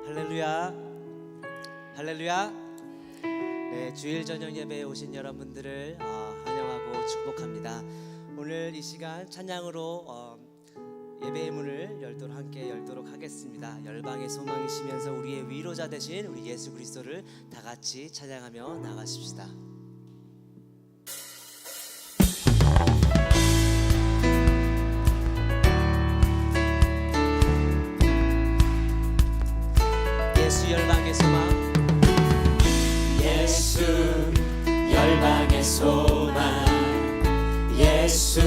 할렐루야, 할렐루야. 네, 주일 저녁 예배에 오신 여러분들을 환영하고 축복합니다. 오늘 이 시간 찬양으로 예배의 문을 함께 열도록 하겠습니다. 열방의 소망이시면서 우리의 위로자 되신 우리 예수 그리스도를 다 같이 찬양하며 나가십시다. 예수 열방의 소망, 예수 열방의 소망, 예수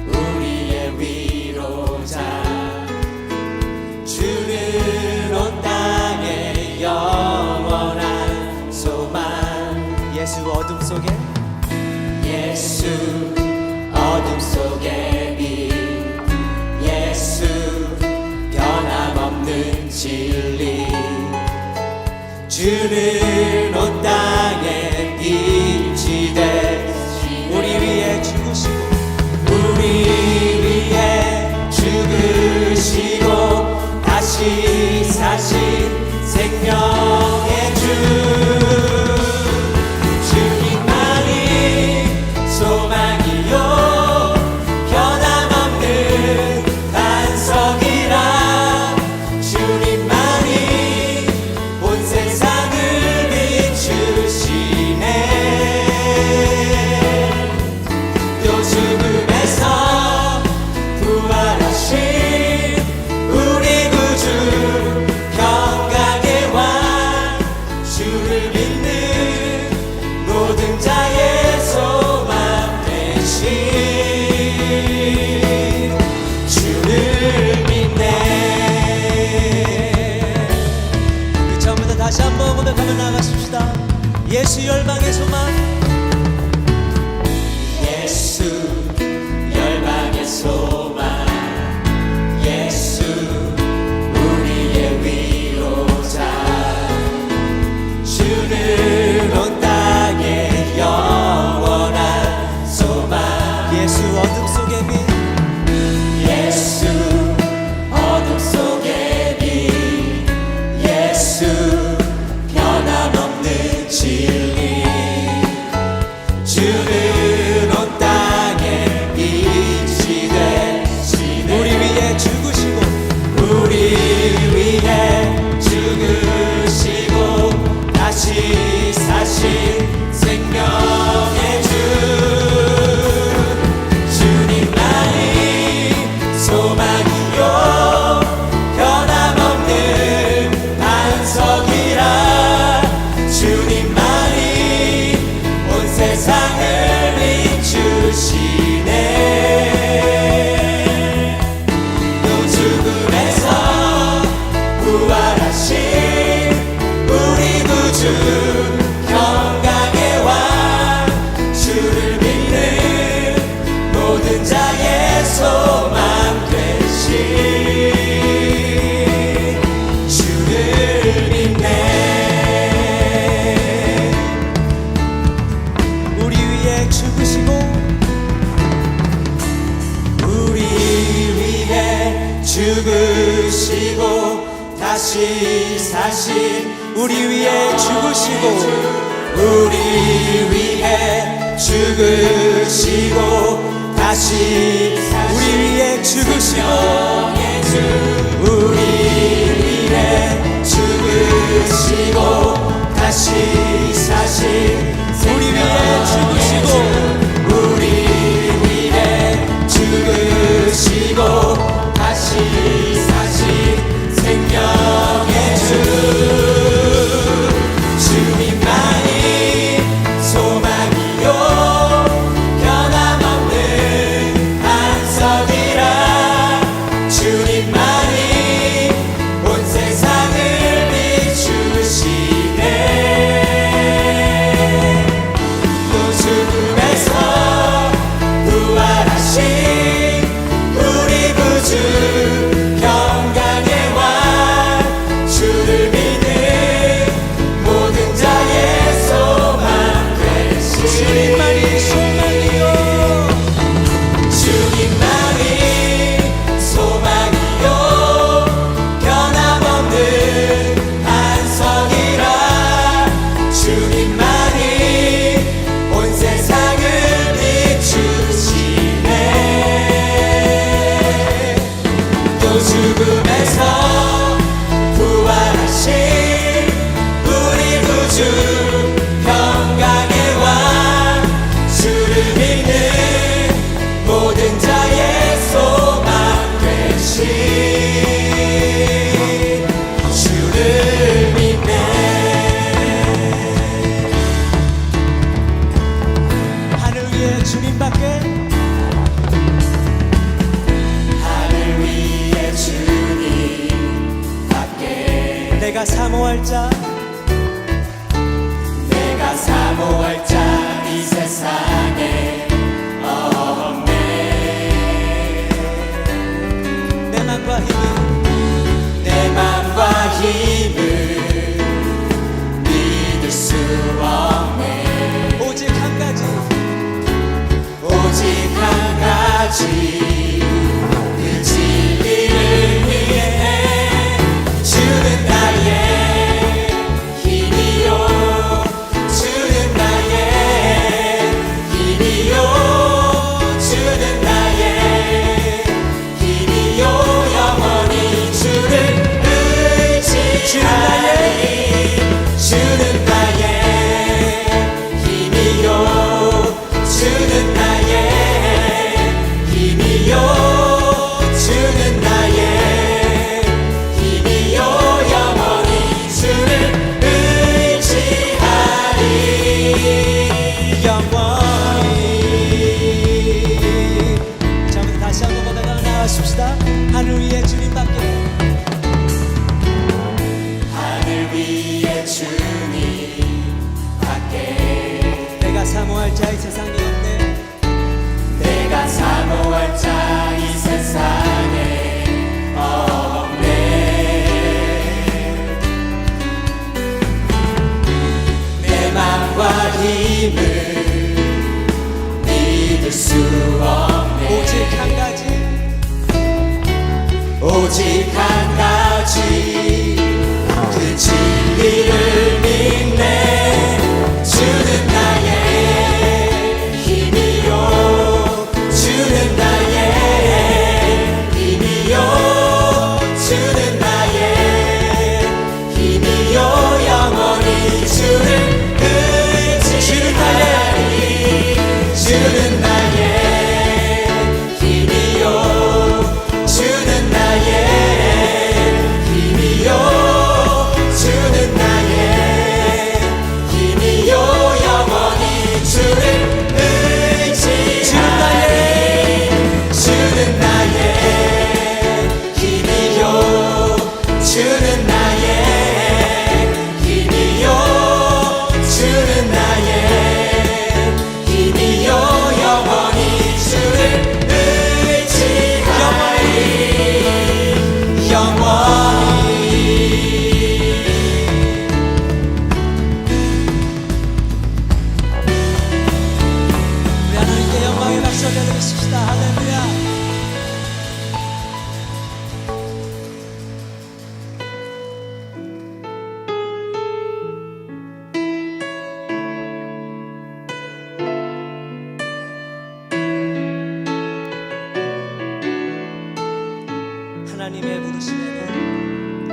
우리의 위로자, 주는 온 땅의 영원한 소망. 예수 어둠 속에, 예수 어둠 속의 빛, 예수 변함없는 진리, 주는 온 땅에 빛이 되시네. 우리 위에 죽으시고, 우리 위에 죽으시고 다시 사신 생명의 주, 주님만이 소망이요 변함없는 반석이라, 주님만이 온 세상을 비추시네. 또 죽음에서 부활하신 우리 구주 평강의 왕, 주를 믿는 모든 자의 소망 되신 주를 믿네. 우리 처음부터 다시 한번 고백하며 나가십시다. 예수 열방의 소망, 예수 열방의 소망, 예수 우리의 위로자, 주는 온 땅의 영원한 소망. 예수 어둠 속의 빛, 예수 어둠 속의 빛, 예수 변함없는 진리, 주는 온 땅에 빛이 되시네. 우리 위에 죽으시고, 우리 위에 죽으시고 다시 사신 생명의 주, 주님만이 소망이요 변함없는 반석이라, 주님만이 온 세상을 비추시네. 또 죽음에서 부활하신 우리 구주 평강의 왕, 주를 믿는 모든 자의 소망 되신 주를 믿네. 우리 위에 죽으시고, 우리 위에 죽으시고 다시 사신, 우리 위에 죽으시고, 우리 위에 죽으시고 다시 사신, 우리 위에 죽으시고, 생명의 주, 우리 위에 죽으시고 다시 사신, 우리 위에 죽으시고, 우리 위에 죽으시고 다시 사신 생명의 주, 주님만이 소망이요 변함없는 반석이라, 주님만이 내가 사모할 자 내가 사모할 자 이 세상에 없네. 내 맘과 힘을 내 맘과 힘을 믿을 수 없네. 오직 한 가지 오직 한 가지 그 진리를 위해 주는 나의 힘이요 주는 나의 힘이요 주는 나의 힘이요 영원히 주를 의지하리 주는 나의 힘이요 주는 나의 힘이요 주는 나의 힘이요 영원히 주를 의지하리 영원히. 자, 우리 다시 한번 보다가 나가십시다. 하늘 위에 주님밖에 하늘 위에 주님 밖에 내가 사모할 자 이 세상에 없네. 내가 사모할 자 이 세상에 없네. 내 맘과 힘을 믿을 수 없네. 오직 한 가지 오직 한 가지 그 진리를 믿네. 주는 나의 힘이요 주는 나의 힘이요 주는 나의 힘이요 영원히 주를 의지하리 주는 나의 힘이요 주는 나의 힘이요 주는 나의 힘이요 영원히 주를 의지하리 주는 나의 힘이요 주는 나의 힘이요 주는 나의 힘이요 영원히 주를 의지하리 영원히. 우리 하나님께 영광의 박수 올려드리십시다. 할렐루야. 하나님의 부르심에는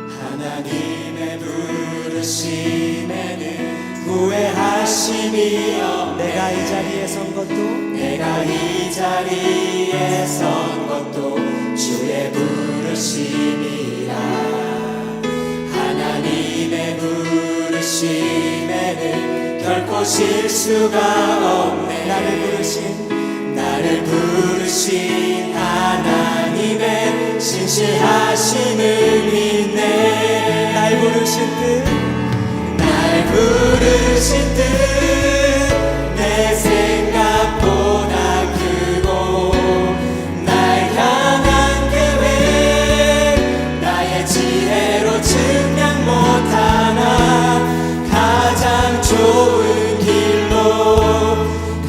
하나님의 부르심에는 후회하심이 없네. 내가 이 자리에 선 것도 내가 이 자리에 선 것도 주의 부르심이라. 하나님의 부르심에는 결코 실수가 없네. 나를 부르신 하나님의 신실하심을 믿네. 날 부르신 뜻 날 부르신 뜻 내 생각보다 크고 날 향한 계획 나의 지혜로 측량 못하나 가장 좋은 길로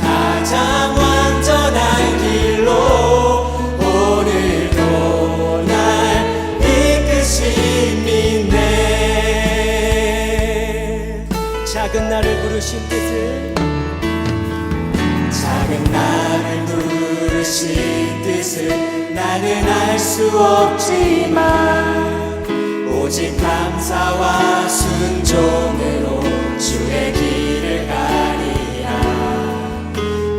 가장 완전한 길로 오늘도 날 이끄신 믿네. 작은 나를 부르신 뜻을 작은 나를 부르신 뜻을 나는 알 수 없지만 오직 감사와 순종으로 주의 길을 가리라.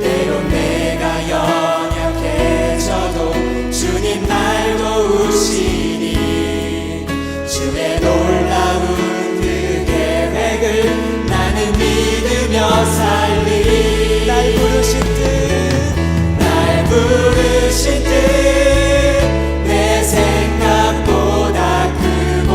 때론 내가 연약해져도 주님 날 도우시니 주의 놀라운 그 계획을 나는 믿으며 살리. 날 부르신 뜻 날 부르신 뜻 내 생각보다 크고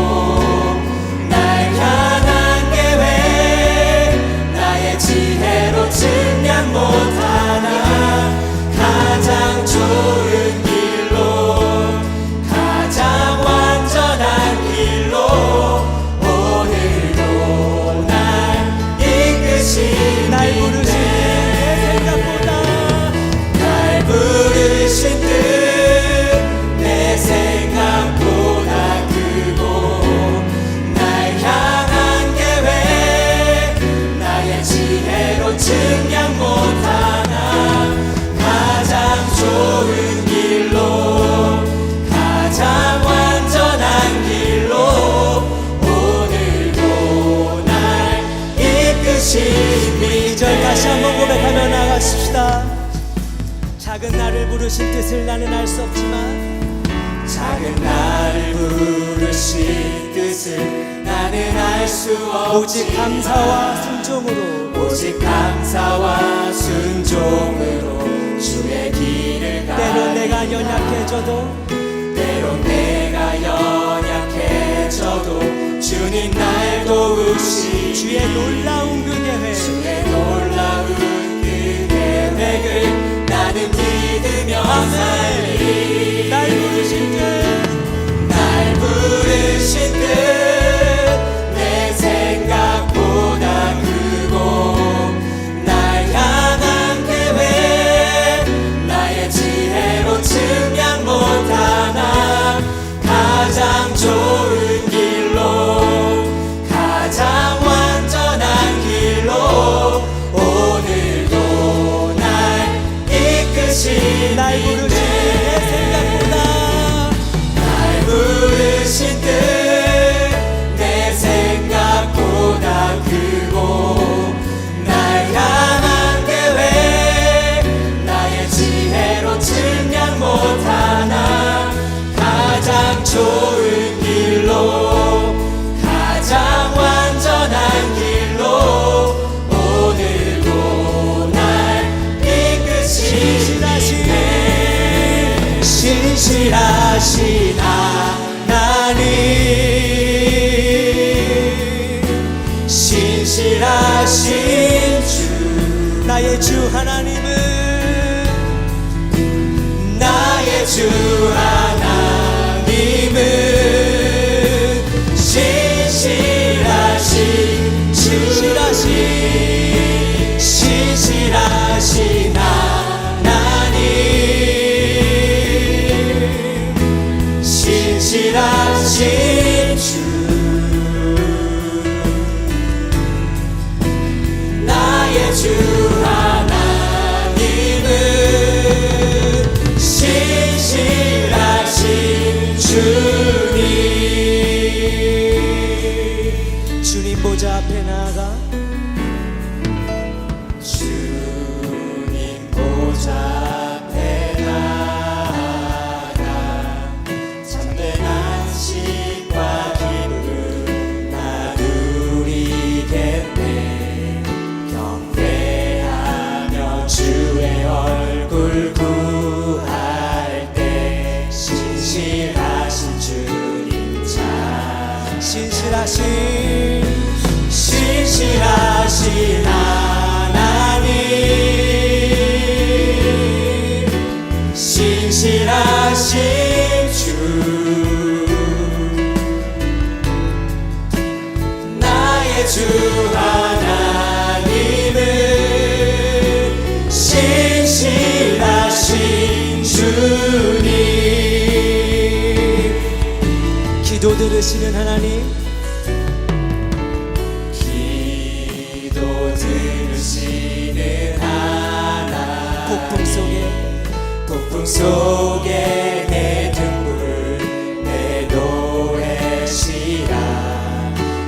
부르신 뜻을 나는 알 수 없지만 작은 날 부르신 뜻을 나는 알 수 없지. 오직 감사와 순종으로 오직 감사와 순종으로 주의 길을 가리. 때론 내가 연약해져도 때론 내가 연약해져도 주님 날 도우시. 주의 놀라운 그 계획 주의 놀라운 그 계획을 나는 믿으며 살리. 날 부르신 날 부르신 뜻 내 생각보다 크고 날 향한 계획 나의 지혜로 측량 못하나 가장 좋은 길로 가장 완전한 길로 오늘도 날 이끄시는 날 부르신 내 생각보다 날 부르신 뜻 내 생각보다 크고 날 향한 계획 나의 지혜로 측량 못하나 가장 좋은 길로 가장 완전한 길로 오늘도 날 이끄시네. 신실하신 하나님 신실하신 주 나의 주 하나님은 나의 주 하나님은 신실하신 신실하신 하나님 신실하신 주 나의 주 하나님은 신실하신 주님. 주님 보좌 앞에 나아가 주님 보좌 앞에 나아가 참된 안식과 기쁨을 나누리겠네. 경배하며 주의 얼굴 구할 때 신실하신 주님 참 신실하신 하나님 신실하신 주 나의 주 하나님은 신실하신 주님. 기도 들으시는 하나님 기도 들으시는 하나님 폭풍 속에 내 등불 내 노래시라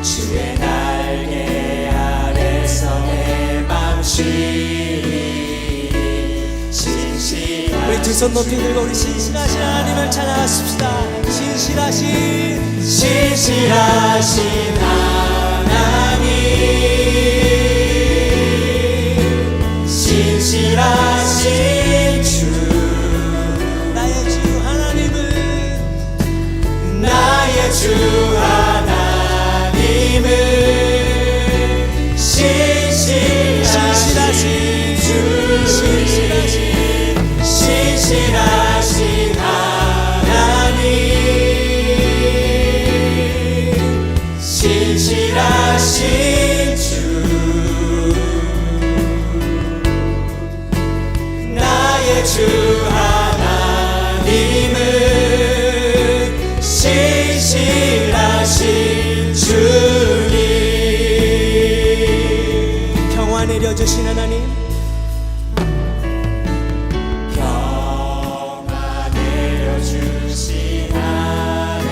주의 날개 아래서 내 맘 쉬리. 신실하신 우리 두 손 높이 들고 우리 신실하신 하나님을 찬양하십시다. 신실하신 하나님 신실하신 주 나의 주 하나님은 나의 주 하나님은 신실하신 주 신실하신 하나님 신실하신 주 나의 주 하나님은 신실하신 주님. 평화 내려주신 하나님 평화 내려주신 하나님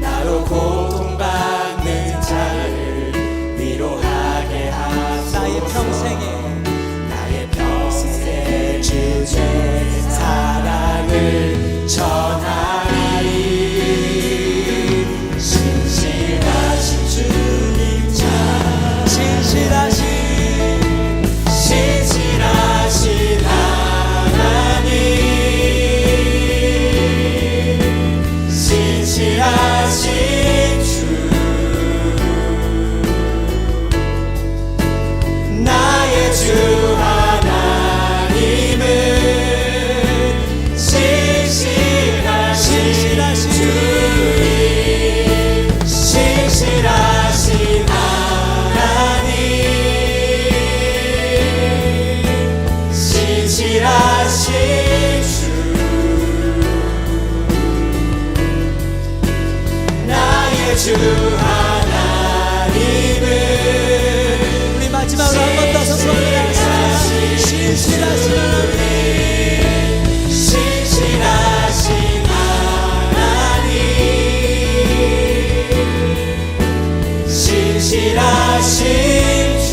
나로 고통받는 자를 위로하게 하소서. 나의 평생에 주제 나의 주 하나님은 우리 마지막으로 한 번 더 선포합니다. 신실하신 하나님, 신실하신 하나님, 신실하신 주,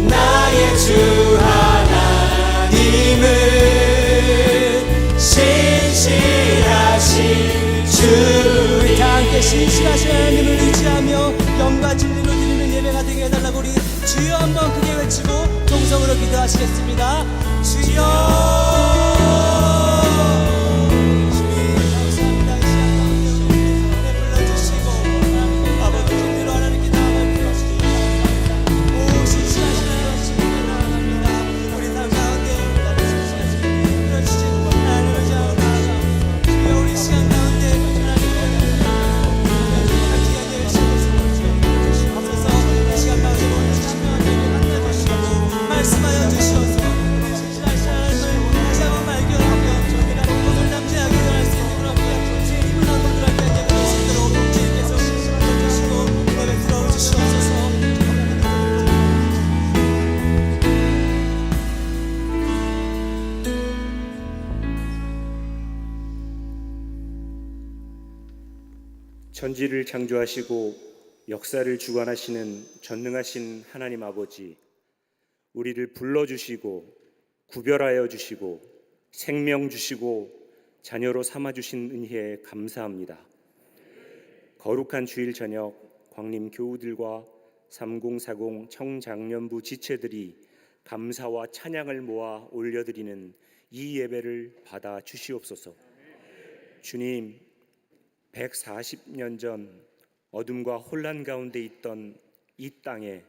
나의 주 하나님은 신실하신 주. 다 함께 신실하신 하나님을 의지하며 영과 진리로 드리는 예배가 되게 해달라고 우리 주여 한번 크게 외치고 동성으로 기도하시겠습니다. 주여, 주님 감사합니다. 이 시간 가운데 우리 불러주시고 아버지 진리로 하나님께 나아갈 기도하시니 감사합니다. 오 신실하신 하나님 감사합니다. 우리 삶 가운데 신실하신 그러시고 하나님을 의지하고 나아가옵소서. 주여 우리 시간 가운데 말씀하여 주시옵소서. 신실하신 하나님을 다시 한번 발견하며 저희가 오늘 남자에게 전할 수 있는 그런 제 힘을 얻어들어갈 수 있도록 주님께서 신실하여 주시고 예배 들어오 주시옵소서. 천지를 창조하시고 역사를 주관하시는 전능하신 하나님 아버지, 우리를 불러주시고 구별하여 주시고 생명 주시고 자녀로 삼아주신 은혜에 감사합니다. 거룩한 주일 저녁 광림 교우들과 3040 청장년부 지체들이 감사와 찬양을 모아 올려드리는 이 예배를 받아 주시옵소서. 주님, 140년 전 어둠과 혼란 가운데 있던 이 땅에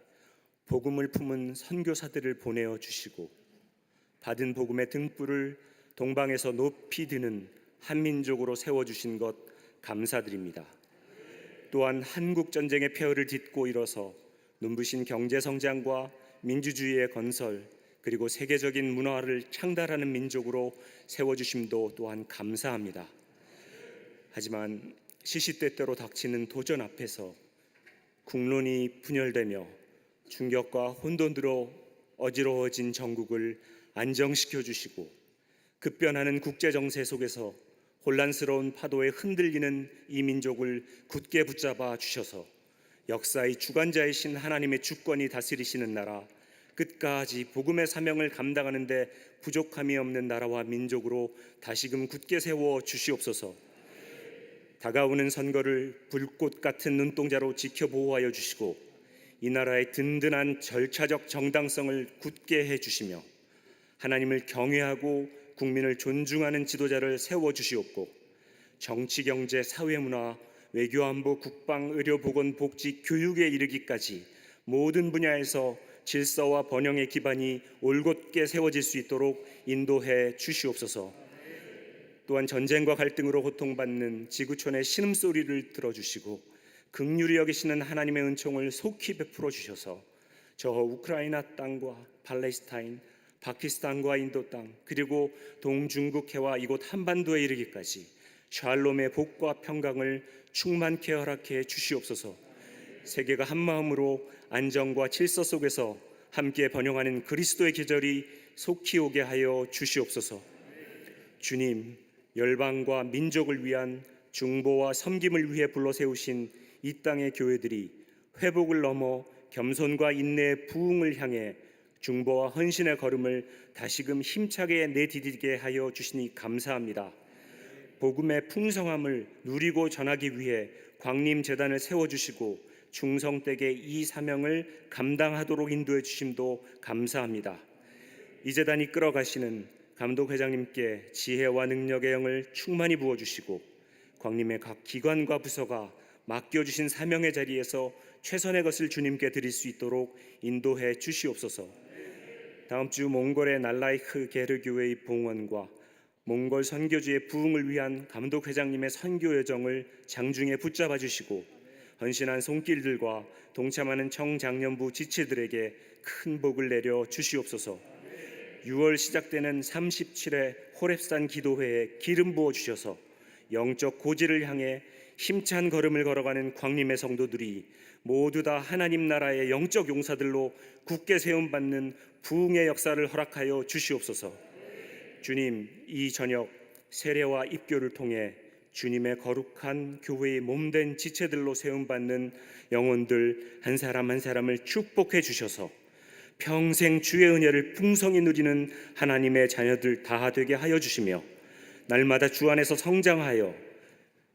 복음을 품은 선교사들을 보내어 주시고 받은 복음의 등불을 동방에서 높이 드는 한민족으로 세워주신 것 감사드립니다. 또한 한국 전쟁의 폐허를 딛고 일어서 눈부신 경제 성장과 민주주의의 건설, 그리고 세계적인 문화를 창달하는 민족으로 세워주심도 또한 감사합니다. 하지만 시시때때로 닥치는 도전 앞에서 국론이 분열되며 충격과 혼돈으로 어지러워진 전국을 안정시켜 주시고 급변하는 국제정세 속에서 혼란스러운 파도에 흔들리는 이 민족을 굳게 붙잡아 주셔서 역사의 주관자이신 하나님의 주권이 다스리시는 나라, 끝까지 복음의 사명을 감당하는 데 부족함이 없는 나라와 민족으로 다시금 굳게 세워 주시옵소서. 다가오는 선거를 불꽃 같은 눈동자로 지켜보호하여 주시고 이 나라의 든든한 절차적 정당성을 굳게 해주시며 하나님을 경외하고 국민을 존중하는 지도자를 세워주시옵고 정치, 경제, 사회문화, 외교, 안보, 국방, 의료, 보건, 복지, 교육에 이르기까지 모든 분야에서 질서와 번영의 기반이 올곧게 세워질 수 있도록 인도해 주시옵소서. 또한 전쟁과 갈등으로 고통받는 지구촌의 신음소리를 들어주시고 긍휼히 여기시는 하나님의 은총을 속히 베풀어 주셔서 저 우크라이나 땅과 팔레스타인, 파키스탄과 인도 땅, 그리고 동중국해와 이곳 한반도에 이르기까지 샬롬의 복과 평강을 충만케 허락해 주시옵소서. 세계가 한마음으로 안정과 질서 속에서 함께 번영하는 그리스도의 계절이 속히 오게 하여 주시옵소서. 주님, 열방과 민족을 위한 중보와 섬김을 위해 불러세우신 이 땅의 교회들이 회복을 넘어 겸손과 인내의 부흥을 향해 중보와 헌신의 걸음을 다시금 힘차게 내디디게 하여 주시니 감사합니다. 복음의 풍성함을 누리고 전하기 위해 광림재단을 세워주시고 충성되게 이 사명을 감당하도록 인도해 주심도 감사합니다. 이 재단 이끌어가시는 감독회장님께 지혜와 능력의 영을 충만히 부어주시고 광림의 각 기관과 부서가 맡겨주신 사명의 자리에서 최선의 것을 주님께 드릴 수 있도록 인도해 주시옵소서. 다음 주 몽골의 날라이크 게르교회의 봉헌과 몽골 선교주의 부흥을 위한 감독회장님의 선교 여정을 장중에 붙잡아 주시고 헌신한 손길들과 동참하는 청장년부 지체들에게 큰 복을 내려 주시옵소서. 6월 시작되는 37회 호렙산 기도회에 기름 부어 주셔서 영적 고지를 향해 힘찬 걸음을 걸어가는 광림의 성도들이 모두 다 하나님 나라의 영적 용사들로 굳게 세움받는 부흥의 역사를 허락하여 주시옵소서. 주님, 이 저녁 세례와 입교를 통해 주님의 거룩한 교회의 몸된 지체들로 세움받는 영혼들 한 사람 한 사람을 축복해 주셔서 평생 주의 은혜를 풍성히 누리는 하나님의 자녀들 다 되게 하여 주시며 날마다 주 안에서 성장하여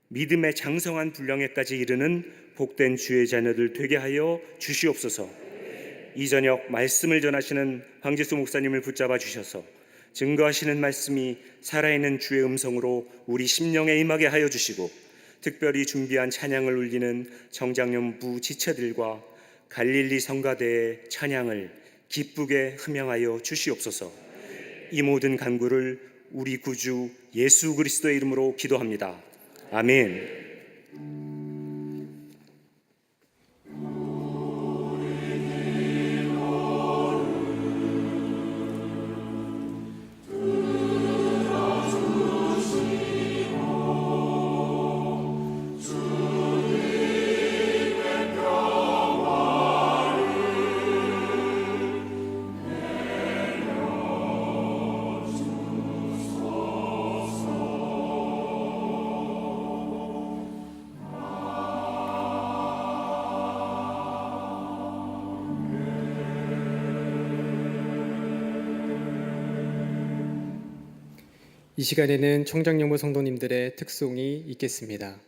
믿음의 장성한 분량에까지 이르는 복된 주의 자녀들 되게 하여 주시옵소서. 이 저녁 말씀을 전하시는 황지수 목사님을 붙잡아 주셔서 증거하시는 말씀이 살아있는 주의 음성으로 우리 심령에 임하게 하여 주시고 특별히 준비한 찬양을 울리는 정장년부 지체들과 갈릴리 성가대의 찬양을 기쁘게 흠양하여 주시옵소서. 이 모든 간구를 우리 구주 예수 그리스도의 이름으로 기도합니다. 아멘. 이 시간에는 청장영부 성도님들의 특송이 있겠습니다.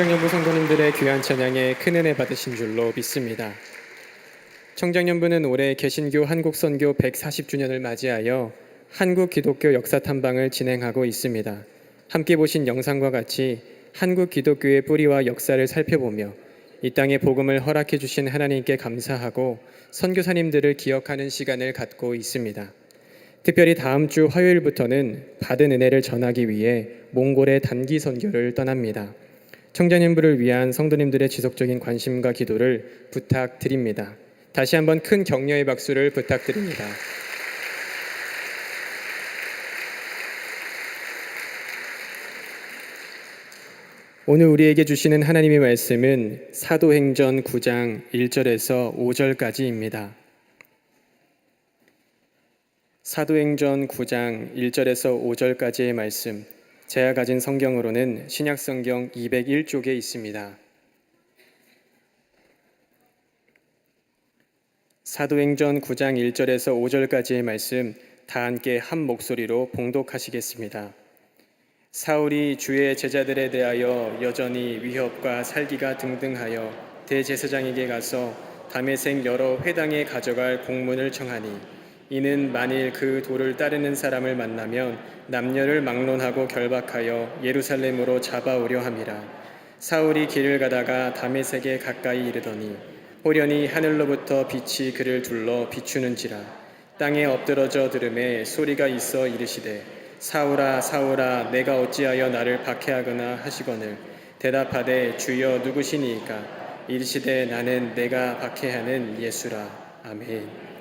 청정연부 성도님들의 귀한 찬양에 큰 은혜 받으신 줄로 믿습니다. 청정연부는 올해 개신교 한국선교 140주년을 맞이하여 한국 기독교 역사 탐방을 진행하고 있습니다. 함께 보신 영상과 같이 한국 기독교의 뿌리와 역사를 살펴보며 이 땅에 복음을 허락해 주신 하나님께 감사하고 선교사님들을 기억하는 시간을 갖고 있습니다. 특별히 다음 주 화요일부터는 받은 은혜를 전하기 위해 몽골의 단기 선교를 떠납니다. 청정연부를 위한 성도님들의 지속적인 관심과 기도를 부탁드립니다. 다시 한번 큰 격려의 박수를 부탁드립니다. 오늘 우리에게 주시는 하나님의 말씀은 사도행전 9장 1절에서 5절까지입니다. 사도행전 9장 1절에서 5절까지의 말씀, 제가 가진 성경으로는 신약성경 201쪽에 있습니다. 사도행전 9장 1절에서 5절까지의 말씀 다 함께 한 목소리로 봉독하시겠습니다. 사울이 주의 제자들에 대하여 여전히 위협과 살기가 등등하여 대제사장에게 가서 다메섹 여러 회당에 가져갈 공문을 청하니 이는 만일 그 도를 따르는 사람을 만나면 남녀를 막론하고 결박하여 예루살렘으로 잡아오려 함이라. 사울이 길을 가다가 다메섹에 가까이 이르더니 호련히 하늘로부터 빛이 그를 둘러 비추는지라. 땅에 엎드러져 들음에 소리가 있어 이르시되 사울아 사울아 내가 어찌하여 나를 박해하거나 하시거늘. 대답하되 주여 누구시니이까. 이르시되 나는 내가 박해하는 예수라. 아멘.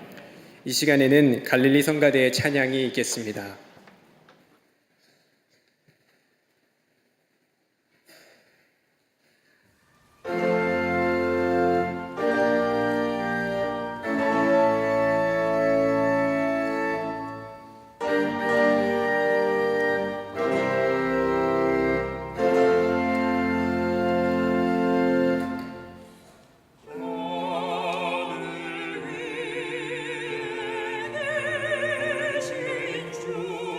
이 시간에는 갈릴리 성가대의 찬양이 있겠습니다. 주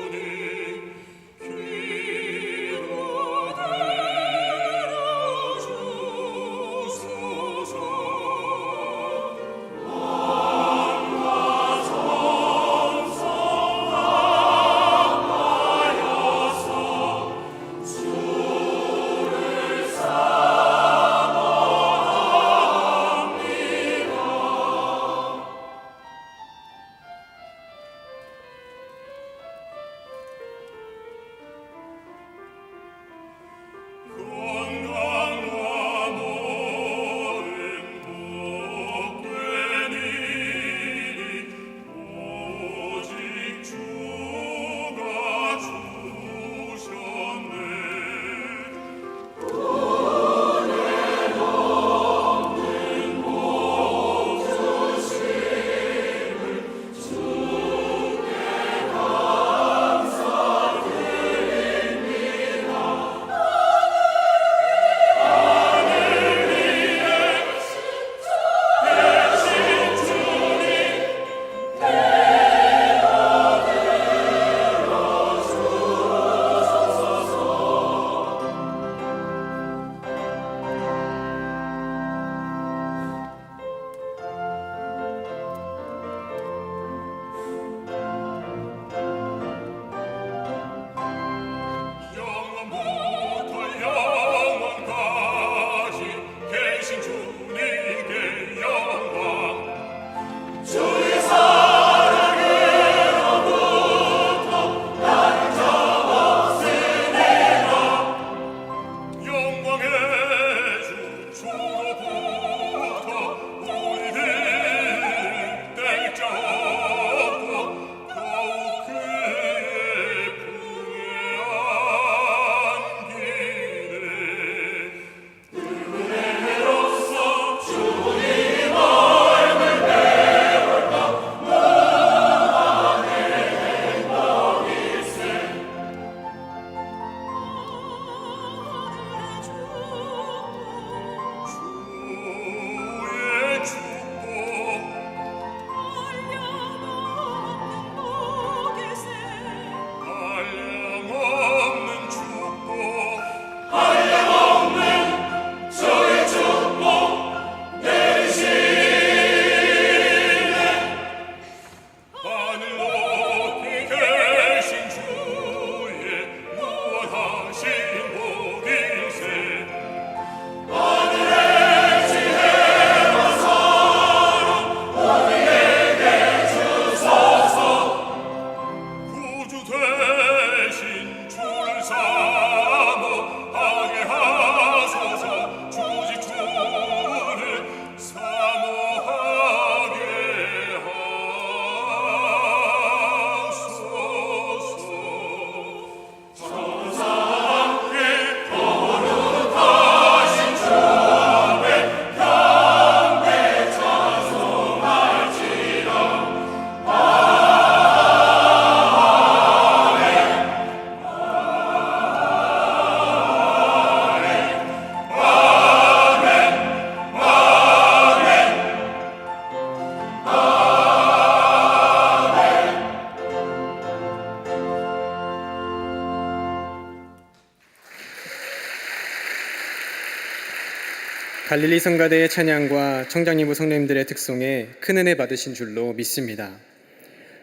갈릴리 성가대의 찬양과 청장리부 성도님들의 특송에 큰 은혜 받으신 줄로 믿습니다.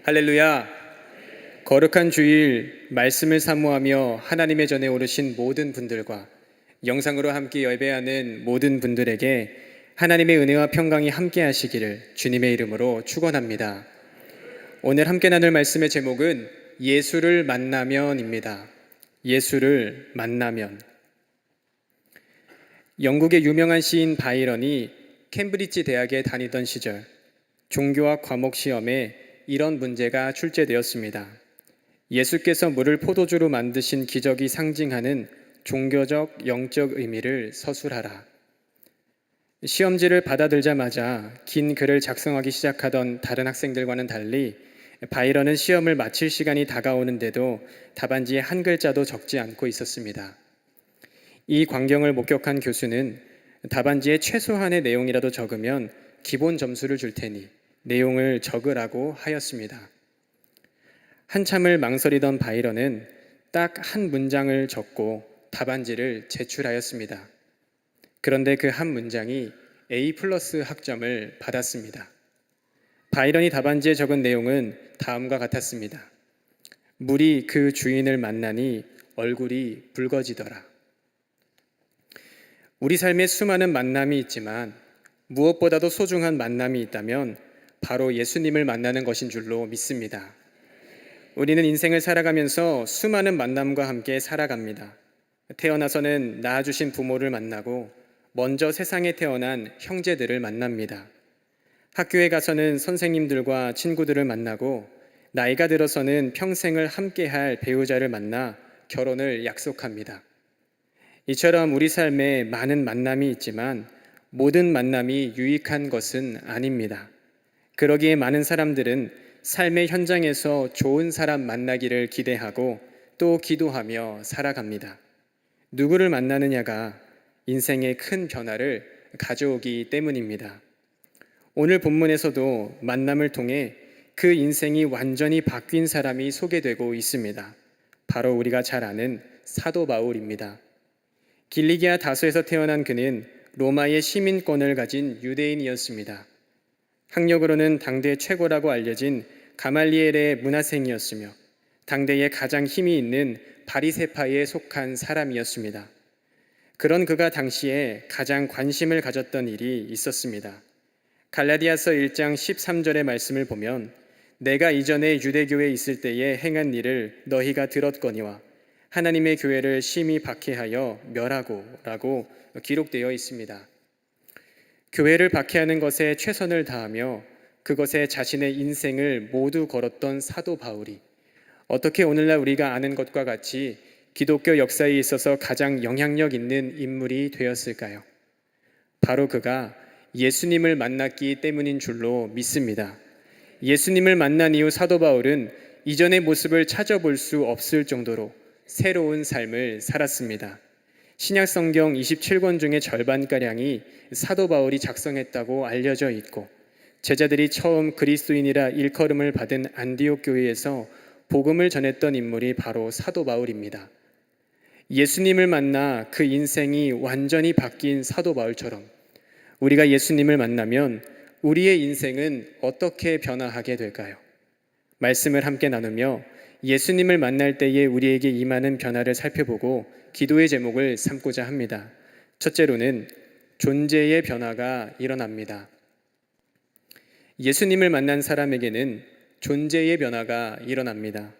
할렐루야! 거룩한 주일 말씀을 사모하며 하나님의 전에 오르신 모든 분들과 영상으로 함께 예배하는 모든 분들에게 하나님의 은혜와 평강이 함께 하시기를 주님의 이름으로 축원합니다. 오늘 함께 나눌 말씀의 제목은 예수를 만나면입니다. 예수를 만나면. 영국의 유명한 시인 바이런이 캠브리지 대학에 다니던 시절 종교학 과목 시험에 이런 문제가 출제되었습니다. 예수께서 물을 포도주로 만드신 기적이 상징하는 종교적 영적 의미를 서술하라. 시험지를 받아들자마자 긴 글을 작성하기 시작하던 다른 학생들과는 달리 바이런은 시험을 마칠 시간이 다가오는데도 답안지에 한 글자도 적지 않고 있었습니다. 이 광경을 목격한 교수는 답안지에 최소한의 내용이라도 적으면 기본 점수를 줄 테니 내용을 적으라고 하였습니다. 한참을 망설이던 바이런은 딱 한 문장을 적고 답안지를 제출하였습니다. 그런데 그 한 문장이 A+ 학점을 받았습니다. 바이런이 답안지에 적은 내용은 다음과 같았습니다. 물이 그 주인을 만나니 얼굴이 붉어지더라. 우리 삶에 수많은 만남이 있지만 무엇보다도 소중한 만남이 있다면 바로 예수님을 만나는 것인 줄로 믿습니다. 우리는 인생을 살아가면서 수많은 만남과 함께 살아갑니다. 태어나서는 낳아주신 부모를 만나고 먼저 세상에 태어난 형제들을 만납니다. 학교에 가서는 선생님들과 친구들을 만나고 나이가 들어서는 평생을 함께할 배우자를 만나 결혼을 약속합니다. 이처럼 우리 삶에 많은 만남이 있지만 모든 만남이 유익한 것은 아닙니다. 그러기에 많은 사람들은 삶의 현장에서 좋은 사람 만나기를 기대하고 또 기도하며 살아갑니다. 누구를 만나느냐가 인생에 큰 변화를 가져오기 때문입니다. 오늘 본문에서도 만남을 통해 그 인생이 완전히 바뀐 사람이 소개되고 있습니다. 바로 우리가 잘 아는 사도 바울입니다. 길리기아 다소에서 태어난 그는 로마의 시민권을 가진 유대인이었습니다. 학력으로는 당대 최고라고 알려진 가말리엘의 문하생이었으며 당대에 가장 힘이 있는 바리새파에 속한 사람이었습니다. 그런 그가 당시에 가장 관심을 가졌던 일이 있었습니다. 갈라디아서 1장 13절의 말씀을 보면 내가 이전에 유대교에 있을 때에 행한 일을 너희가 들었거니와 하나님의 교회를 심히 박해하여 멸하고 라고 기록되어 있습니다. 교회를 박해하는 것에 최선을 다하며 그것에 자신의 인생을 모두 걸었던 사도 바울이 어떻게 오늘날 우리가 아는 것과 같이 기독교 역사에 있어서 가장 영향력 있는 인물이 되었을까요? 바로 그가 예수님을 만났기 때문인 줄로 믿습니다. 예수님을 만난 이후 사도 바울은 이전의 모습을 찾아볼 수 없을 정도로 새로운 삶을 살았습니다. 신약성경 27권 중에 절반가량이 사도 바울이 작성했다고 알려져 있고 제자들이 처음 그리스도인이라 일컬음을 받은 안디옥 교회에서 복음을 전했던 인물이 바로 사도 바울입니다. 예수님을 만나 그 인생이 완전히 바뀐 사도 바울처럼 우리가 예수님을 만나면 우리의 인생은 어떻게 변화하게 될까요? 말씀을 함께 나누며 예수님을 만날 때에 우리에게 임하는 변화를 살펴보고 기도의 제목을 삼고자 합니다. 첫째로는 존재의 변화가 일어납니다. 예수님을 만난 사람에게는 존재의 변화가 일어납니다.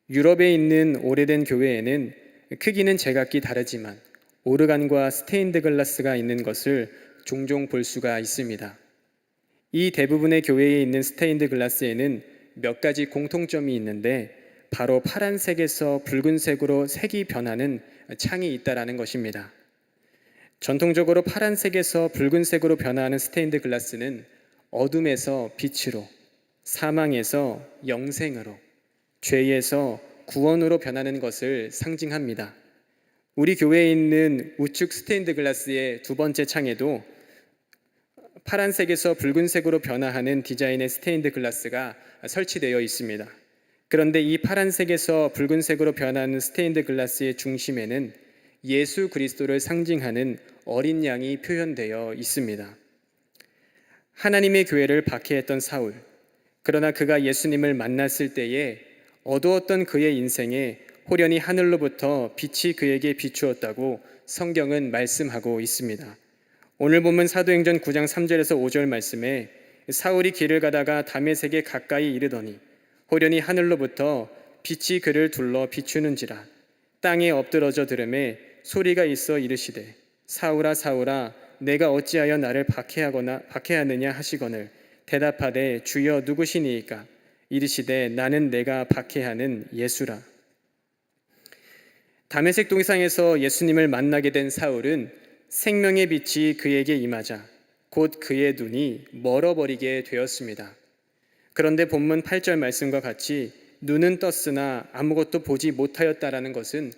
유럽에 있는 오래된 교회에는 크기는 제각기 다르지만 오르간과 스테인드 글라스가 있는 것을 종종 볼 수가 있습니다. 이 대부분의 교회에 있는 스테인드 글라스에는 몇 가지 공통점이 있는데 바로 파란색에서 붉은색으로 색이 변하는 창이 있다라는 것입니다. 전통적으로 파란색에서 붉은색으로 변화하는 스테인드 글라스는 어둠에서 빛으로, 사망에서 영생으로, 죄에서 구원으로 변하는 것을 상징합니다. 우리 교회에 있는 우측 스테인드 글라스의 두 번째 창에도 파란색에서 붉은색으로 변화하는 디자인의 스테인드 글라스가 설치되어 있습니다. 그런데 이 파란색에서 붉은색으로 변하는 스테인드 글라스의 중심에는 예수 그리스도를 상징하는 어린 양이 표현되어 있습니다. 하나님의 교회를 박해했던 사울, 그러나 그가 예수님을 만났을 때에 어두웠던 그의 인생에 호련히 하늘로부터 빛이 그에게 비추었다고 성경은 말씀하고 있습니다. 오늘 본문 사도행전 9장 3절에서 5절 말씀에 사울이 길을 가다가 다메섹에 가까이 이르더니 호련히 하늘로부터 빛이 그를 둘러 비추는지라. 땅에 엎드러져 들음에 소리가 있어 이르시되 사울아 사울아 내가 어찌하여 나를 박해하느냐 하시거늘 대답하되 주여 누구시니이까? 이르시되 나는 내가 박해하는 예수라. 다메섹 동상에서 예수님을 만나게 된 사울은 생명의 빛이 그에게 임하자 곧 그의 눈이 멀어버리게 되었습니다. 그런데 본문 8절 말씀과 같이 눈은 떴으나 아무것도 보지 못하였다라는 것은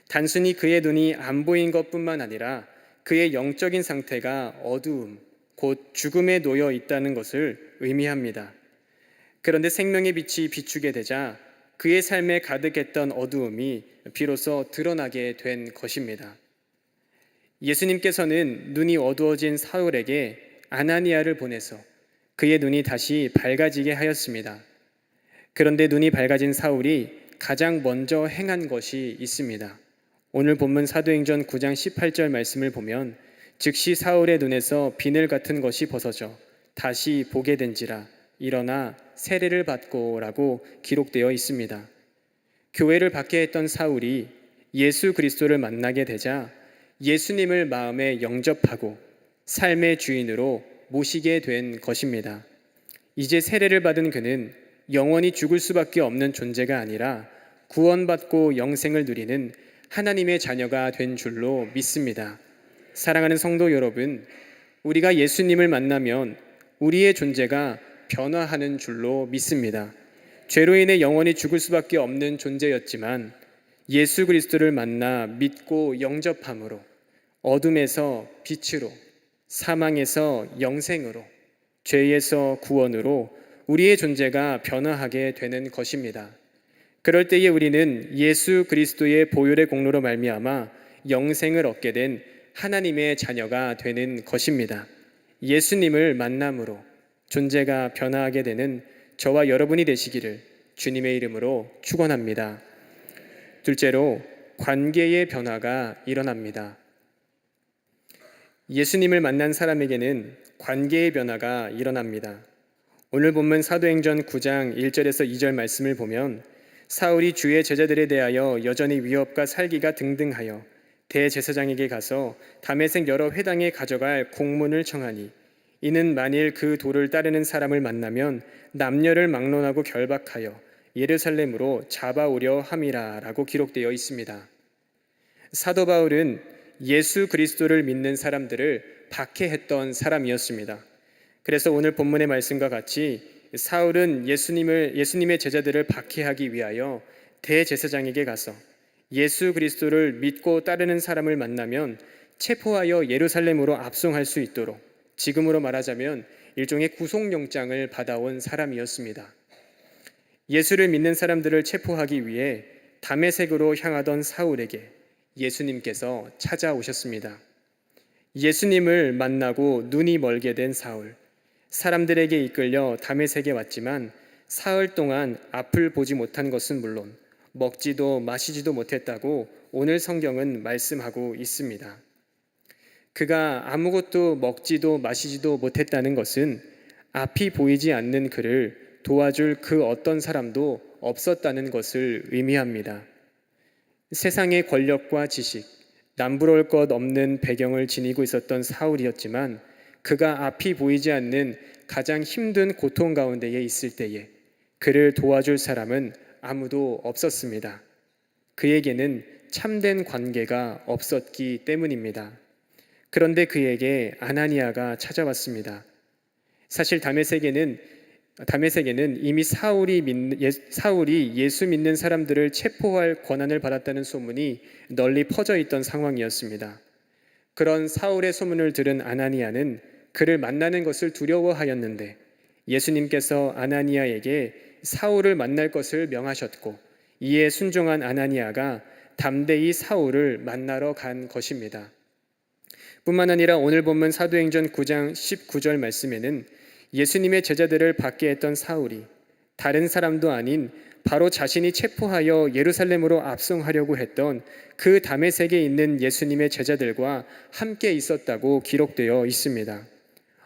단순히 그의 눈이 안 보인 것뿐만 아니라 그의 영적인 상태가 어두움, 곧 죽음에 놓여 있다는 것을 의미합니다. 그런데 생명의 빛이 비추게 되자 그의 삶에 가득했던 어두움이 비로소 드러나게 된 것입니다. 예수님께서는 눈이 어두워진 사울에게 아나니아를 보내서 그의 눈이 다시 밝아지게 하였습니다. 그런데 눈이 밝아진 사울이 가장 먼저 행한 것이 있습니다. 오늘 본문 사도행전 9장 18절 말씀을 보면 즉시 사울의 눈에서 비늘 같은 것이 벗어져 다시 보게 된지라 일어나 세례를 받고 라고 기록되어 있습니다. 교회를 박해했던 사울이 예수 그리스도를 만나게 되자 예수님을 마음에 영접하고 삶의 주인으로 모시게 된 것입니다. 이제 세례를 받은 그는 영원히 죽을 수밖에 없는 존재가 아니라 구원받고 영생을 누리는 하나님의 자녀가 된 줄로 믿습니다. 사랑하는 성도 여러분, 우리가 예수님을 만나면 우리의 존재가 변화하는 줄로 믿습니다. 죄로 인해 영원히 죽을 수밖에 없는 존재였지만 예수 그리스도를 만나 믿고 영접함으로 어둠에서 빛으로, 사망에서 영생으로, 죄에서 구원으로 우리의 존재가 변화하게 되는 것입니다. 그럴 때에 우리는 예수 그리스도의 보혈의 공로로 말미암아 영생을 얻게 된 하나님의 자녀가 되는 것입니다. 예수님을 만남으로 존재가 변화하게 되는 저와 여러분이 되시기를 주님의 이름으로 축원합니다. 둘째로 관계의 변화가 일어납니다. 예수님을 만난 사람에게는 관계의 변화가 일어납니다. 오늘 본문 사도행전 9장 1절에서 2절 말씀을 보면 사울이 주의 제자들에 대하여 여전히 위협과 살기가 등등하여 대제사장에게 가서 다메섹 여러 회당에 가져갈 공문을 청하니 이는 만일 그 도를 따르는 사람을 만나면 남녀를 막론하고 결박하여 예루살렘으로 잡아오려 함이라 라고 기록되어 있습니다. 사도 바울은 예수 그리스도를 믿는 사람들을 박해했던 사람이었습니다. 그래서 오늘 본문의 말씀과 같이 사울은 예수님의 제자들을 박해하기 위하여 대제사장에게 가서 예수 그리스도를 믿고 따르는 사람을 만나면 체포하여 예루살렘으로 압송할 수 있도록 지금으로 말하자면 일종의 구속영장을 받아온 사람이었습니다. 예수를 믿는 사람들을 체포하기 위해 다메섹으로 향하던 사울에게 예수님께서 찾아오셨습니다. 예수님을 만나고 눈이 멀게 된 사울, 사람들에게 이끌려 다메섹에 왔지만 사흘 동안 앞을 보지 못한 것은 물론 먹지도 마시지도 못했다고 오늘 성경은 말씀하고 있습니다. 그가 아무것도 먹지도 마시지도 못했다는 것은 앞이 보이지 않는 그를 도와줄 그 어떤 사람도 없었다는 것을 의미합니다. 세상의 권력과 지식, 남부러울 것 없는 배경을 지니고 있었던 사울이었지만 그가 앞이 보이지 않는 가장 힘든 고통 가운데에 있을 때에 그를 도와줄 사람은 아무도 없었습니다. 그에게는 참된 관계가 없었기 때문입니다. 그런데 그에게 아나니아가 찾아왔습니다. 사실 다메섹에는 이미 사울이 예수 믿는 사람들을 체포할 권한을 받았다는 소문이 널리 퍼져 있던 상황이었습니다. 그런 사울의 소문을 들은 아나니아는 그를 만나는 것을 두려워하였는데 예수님께서 아나니아에게 사울을 만날 것을 명하셨고 이에 순종한 아나니아가 담대히 사울을 만나러 간 것입니다. 뿐만 아니라 오늘 본문 사도행전 9장 19절 말씀에는 예수님의 제자들을 받게 했던 사울이 다른 사람도 아닌 바로 자신이 체포하여 예루살렘으로 압송하려고 했던 그 다메섹에 있는 예수님의 제자들과 함께 있었다고 기록되어 있습니다.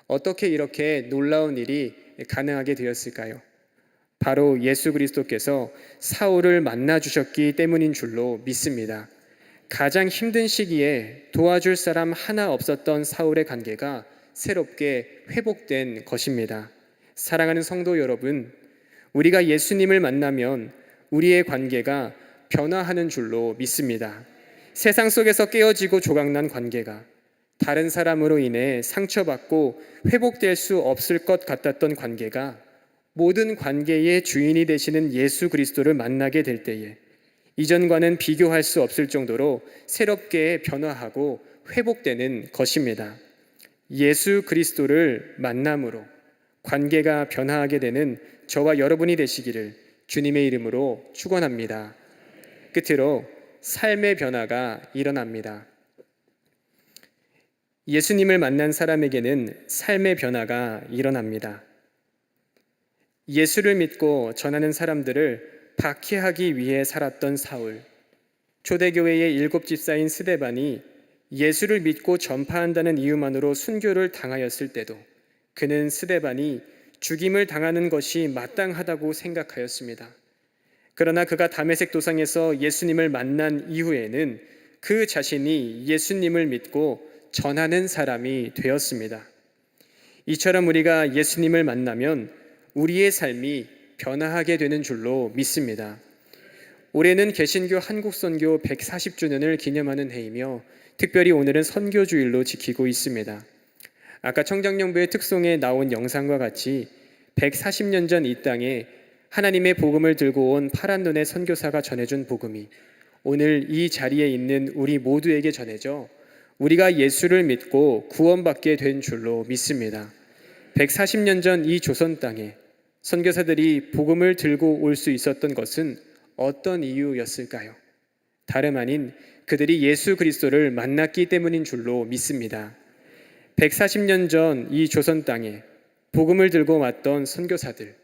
어떻게 이렇게 놀라운 일이 가능하게 되었을까요? 바로 예수 그리스도께서 사울을 만나 주셨기 때문인 줄로 믿습니다. 가장 힘든 시기에 도와줄 사람 하나 없었던 사울의 관계가 새롭게 회복된 것입니다. 사랑하는 성도 여러분, 우리가 예수님을 만나면 우리의 관계가 변화하는 줄로 믿습니다. 세상 속에서 깨어지고 조각난 관계가 다른 사람으로 인해 상처받고 회복될 수 없을 것 같았던 관계가 모든 관계의 주인이 되시는 예수 그리스도를 만나게 될 때에 이전과는 비교할 수 없을 정도로 새롭게 변화하고 회복되는 것입니다. 예수 그리스도를 만남으로 관계가 변화하게 되는 저와 여러분이 되시기를 주님의 이름으로 축원합니다. 끝으로 삶의 변화가 일어납니다. 예수님을 만난 사람에게는 삶의 변화가 일어납니다. 예수를 믿고 전하는 사람들을 박해하기 위해 살았던 사울, 초대교회의 7집사인 스데반이 예수를 믿고 전파한다는 이유만으로 순교를 당하였을 때도 그는 스데반이 죽임을 당하는 것이 마땅하다고 생각하였습니다. 그러나 그가 다메섹 도상에서 예수님을 만난 이후에는 그 자신이 예수님을 믿고 전하는 사람이 되었습니다. 이처럼 우리가 예수님을 만나면 우리의 삶이 변화하게 되는 줄로 믿습니다. 올해는 개신교 한국선교 140주년을 기념하는 해이며 특별히 오늘은 선교주일로 지키고 있습니다. 아까 청장령부의 특송에 나온 영상과 같이 140년 전 이 땅에 하나님의 복음을 들고 온 파란 눈의 선교사가 전해준 복음이 오늘 이 자리에 있는 우리 모두에게 전해져 우리가 예수를 믿고 구원받게 된 줄로 믿습니다. 140년 전 이 조선 땅에 선교사들이 복음을 들고 올 수 있었던 것은 어떤 이유였을까요? 다름 아닌 그들이 예수 그리스도를 만났기 때문인 줄로 믿습니다. 140년 전 이 조선 땅에 복음을 들고 왔던 선교사들,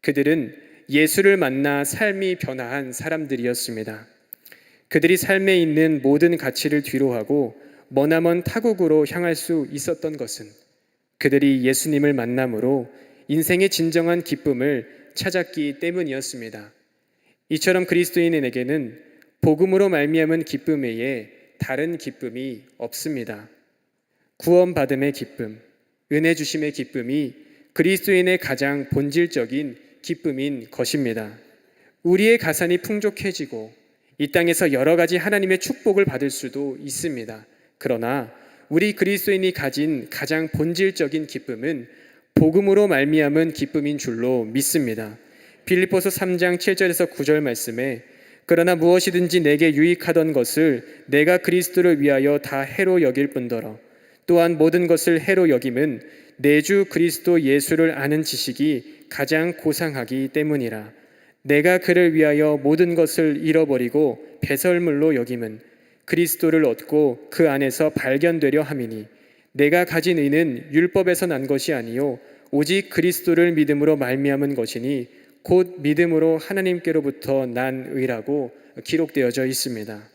그들은 예수를 만나 삶이 변화한 사람들이었습니다. 그들이 삶에 있는 모든 가치를 뒤로하고 머나먼 타국으로 향할 수 있었던 것은 그들이 예수님을 만남으로 인생의 진정한 기쁨을 찾았기 때문이었습니다. 이처럼 그리스도인에게는 복음으로 말미암은 기쁨 외에 다른 기쁨이 없습니다. 구원받음의 기쁨, 은혜 주심의 기쁨이 그리스도인의 가장 본질적인 기쁨인 것입니다. 우리의 가산이 풍족해지고 이 땅에서 여러 가지 하나님의 축복을 받을 수도 있습니다. 그러나 우리 그리스도인이 가진 가장 본질적인 기쁨은 복음으로 말미암은 기쁨인 줄로 믿습니다. 빌립보서 3장 7절에서 9절 말씀에 그러나 무엇이든지 내게 유익하던 것을 내가 그리스도를 위하여 다 해로 여길 뿐더러 또한 모든 것을 해로 여김은 내 주 그리스도 예수를 아는 지식이 가장 고상하기 때문이라. 내가 그를 위하여 모든 것을 잃어버리고 배설물로 여김은 그리스도를 얻고 그 안에서 발견되려 함이니 내가 가진 의는 율법에서 난 것이 아니요 오직 그리스도를 믿음으로 말미암은 것이니 곧 믿음으로 하나님께로부터 난 의라고 기록되어져 있습니다.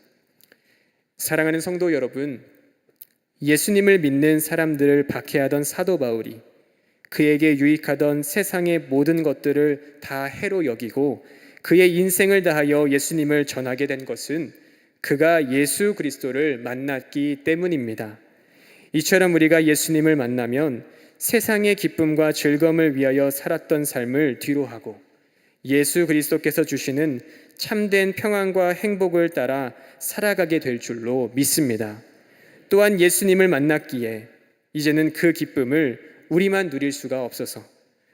사랑하는 성도 여러분, 예수님을 믿는 사람들을 박해하던 사도 바울이 그에게 유익하던 세상의 모든 것들을 다 해로 여기고 그의 인생을 다하여 예수님을 전하게 된 것은 그가 예수 그리스도를 만났기 때문입니다. 이처럼 우리가 예수님을 만나면 세상의 기쁨과 즐거움을 위하여 살았던 삶을 뒤로하고 예수 그리스도께서 주시는 참된 평안과 행복을 따라 살아가게 될 줄로 믿습니다. 또한 예수님을 만났기에 이제는 그 기쁨을 우리만 누릴 수가 없어서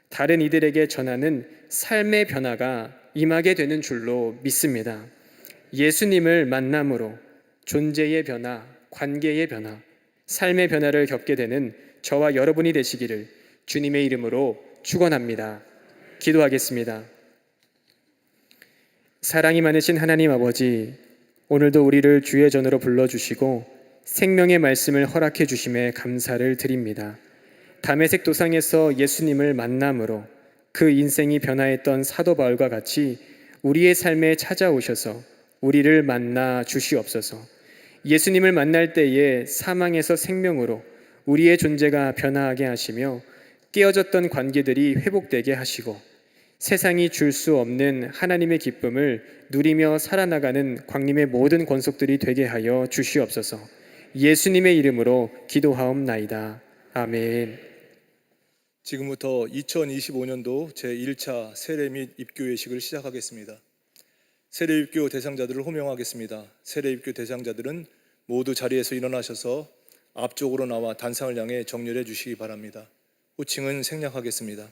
다른 이들에게 전하는 삶의 변화가 임하게 되는 줄로 믿습니다. 예수님을 만남으로 존재의 변화, 관계의 변화, 삶의 변화를 겪게 되는 저와 여러분이 되시기를 주님의 이름으로 축원합니다. 기도하겠습니다. 사랑이 많으신 하나님 아버지, 오늘도 우리를 주의 전으로 불러주시고 생명의 말씀을 허락해 주심에 감사를 드립니다. 담에색 도상에서 예수님을 만남으로 그 인생이 변화했던 사도 바울과 같이 우리의 삶에 찾아오셔서 우리를 만나 주시옵소서. 예수님을 만날 때에 사망에서 생명으로 우리의 존재가 변화하게 하시며 깨어졌던 관계들이 회복되게 하시고 세상이 줄 수 없는 하나님의 기쁨을 누리며 살아나가는 광림의 모든 권속들이 되게 하여 주시옵소서. 예수님의 이름으로 기도하옵나이다. 아멘. 지금부터 2025년도 제1차 세례 및 입교 예식을 시작하겠습니다. 세례 입교 대상자들을 호명하겠습니다. 세례 입교 대상자들은 모두 자리에서 일어나셔서 앞쪽으로 나와 단상을 향해 정렬해 주시기 바랍니다. 호칭은 생략하겠습니다.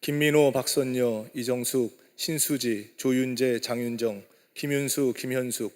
김민호, 박선여, 이정숙, 신수지, 조윤재, 장윤정, 김윤수, 김현숙,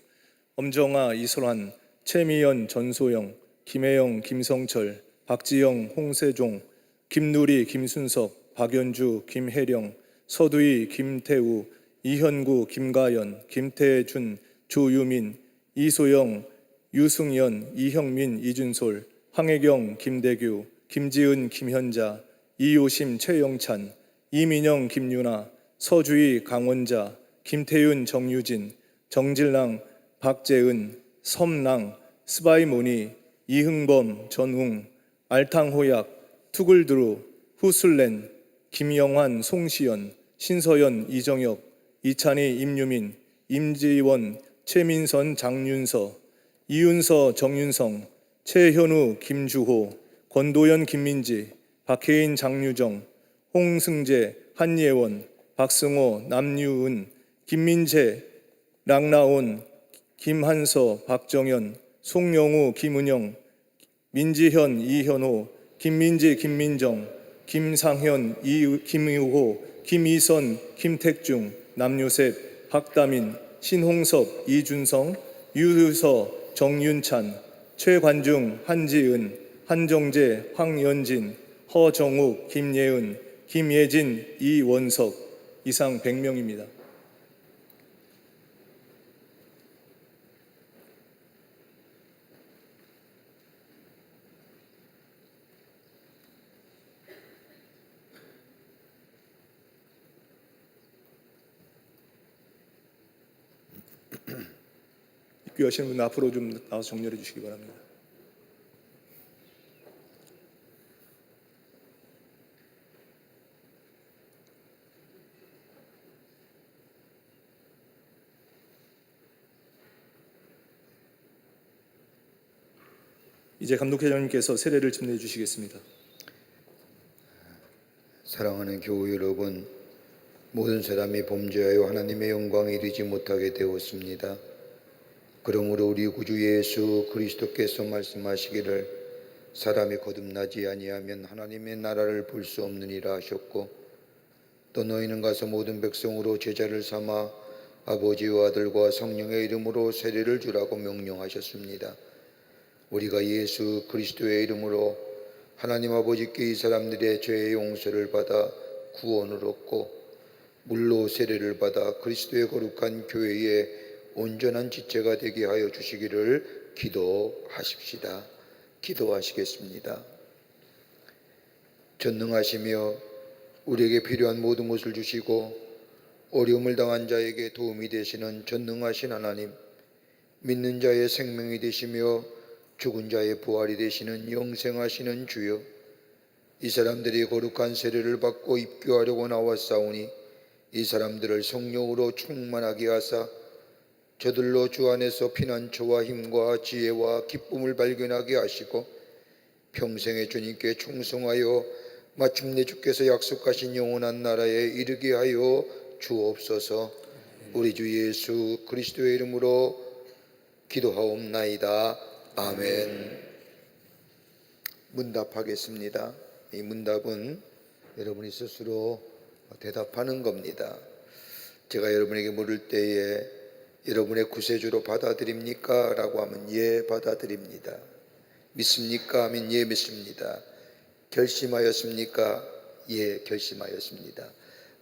엄정아, 이솔환, 최미연, 전소영, 김혜영, 김성철, 박지영, 홍세종, 김누리, 김순석, 박연주, 김혜령, 서두희, 김태우, 이현구, 김가연, 김태준, 조유민, 이소영, 유승연, 이형민, 이준솔, 황혜경, 김대규, 김지은, 김현자, 이효심, 최영찬, 이민영, 김유나, 서주희, 강원자, 김태윤, 정유진, 정질랑, 박재은, 섬랑, 스바이모니, 이흥범, 전웅, 알탕호약, 투글드루, 후슬렌, 김영환, 송시연, 신서연, 이정혁, 이찬희, 임유민, 임지원, 최민선, 장윤서, 이윤서, 정윤성, 최현우, 김주호, 권도연, 김민지, 박혜인, 장유정, 홍승재, 한예원, 박승호, 남유은, 김민재, 랑나온, 김한서, 박정현, 송영우, 김은영, 민지현, 이현호, 김민지, 김민정, 김상현, 김유호, 김이선, 김택중, 남요셉, 박다민, 신홍섭, 이준성, 유유서, 정윤찬, 최관중, 한지은, 한정재, 황연진, 허정욱, 김예은, 김예진, 이원석, 이상 100명입니다. 입교하시는 분 앞으로 좀 나와서 정렬해 주시기 바랍니다. 이제 감독회장님께서 세례를 집례해 주시겠습니다. 사랑하는 교우 여러분, 모든 사람이 범죄하여 하나님의 영광에 이르지 못하게 되었습니다. 그러므로 우리 구주 예수 그리스도께서 말씀하시기를 사람이 거듭나지 아니하면 하나님의 나라를 볼 수 없느니라 하셨고, 또 너희는 가서 모든 백성으로 제자를 삼아 아버지와 아들과 성령의 이름으로 세례를 주라고 명령하셨습니다. 우리가 예수 그리스도의 이름으로 하나님 아버지께 이 사람들의 죄의 용서를 받아 구원을 얻고 물로 세례를 받아 그리스도의 거룩한 교회의 온전한 지체가 되게 하여 주시기를 기도하십시다. 기도하시겠습니다. 전능하시며 우리에게 필요한 모든 것을 주시고 어려움을 당한 자에게 도움이 되시는 전능하신 하나님, 믿는 자의 생명이 되시며 죽은 자의 부활이 되시는 영생하시는 주여, 이 사람들이 거룩한 세례를 받고 입교하려고 나왔사오니 이 사람들을 성령으로 충만하게 하사 저들로 주 안에서 피난처와 힘과 지혜와 기쁨을 발견하게 하시고 평생의 주님께 충성하여 마침내 주께서 약속하신 영원한 나라에 이르게 하여 주옵소서. 우리 주 예수 그리스도의 이름으로 기도하옵나이다. 아멘. 문답하겠습니다. 이 문답은 여러분이 스스로 대답하는 겁니다. 제가 여러분에게 물을 때에 여러분의 구세주로 받아들입니까? 라고 하면 예, 받아들입니다. 믿습니까? 하면 예, 믿습니다. 결심하였습니까? 예, 결심하였습니다.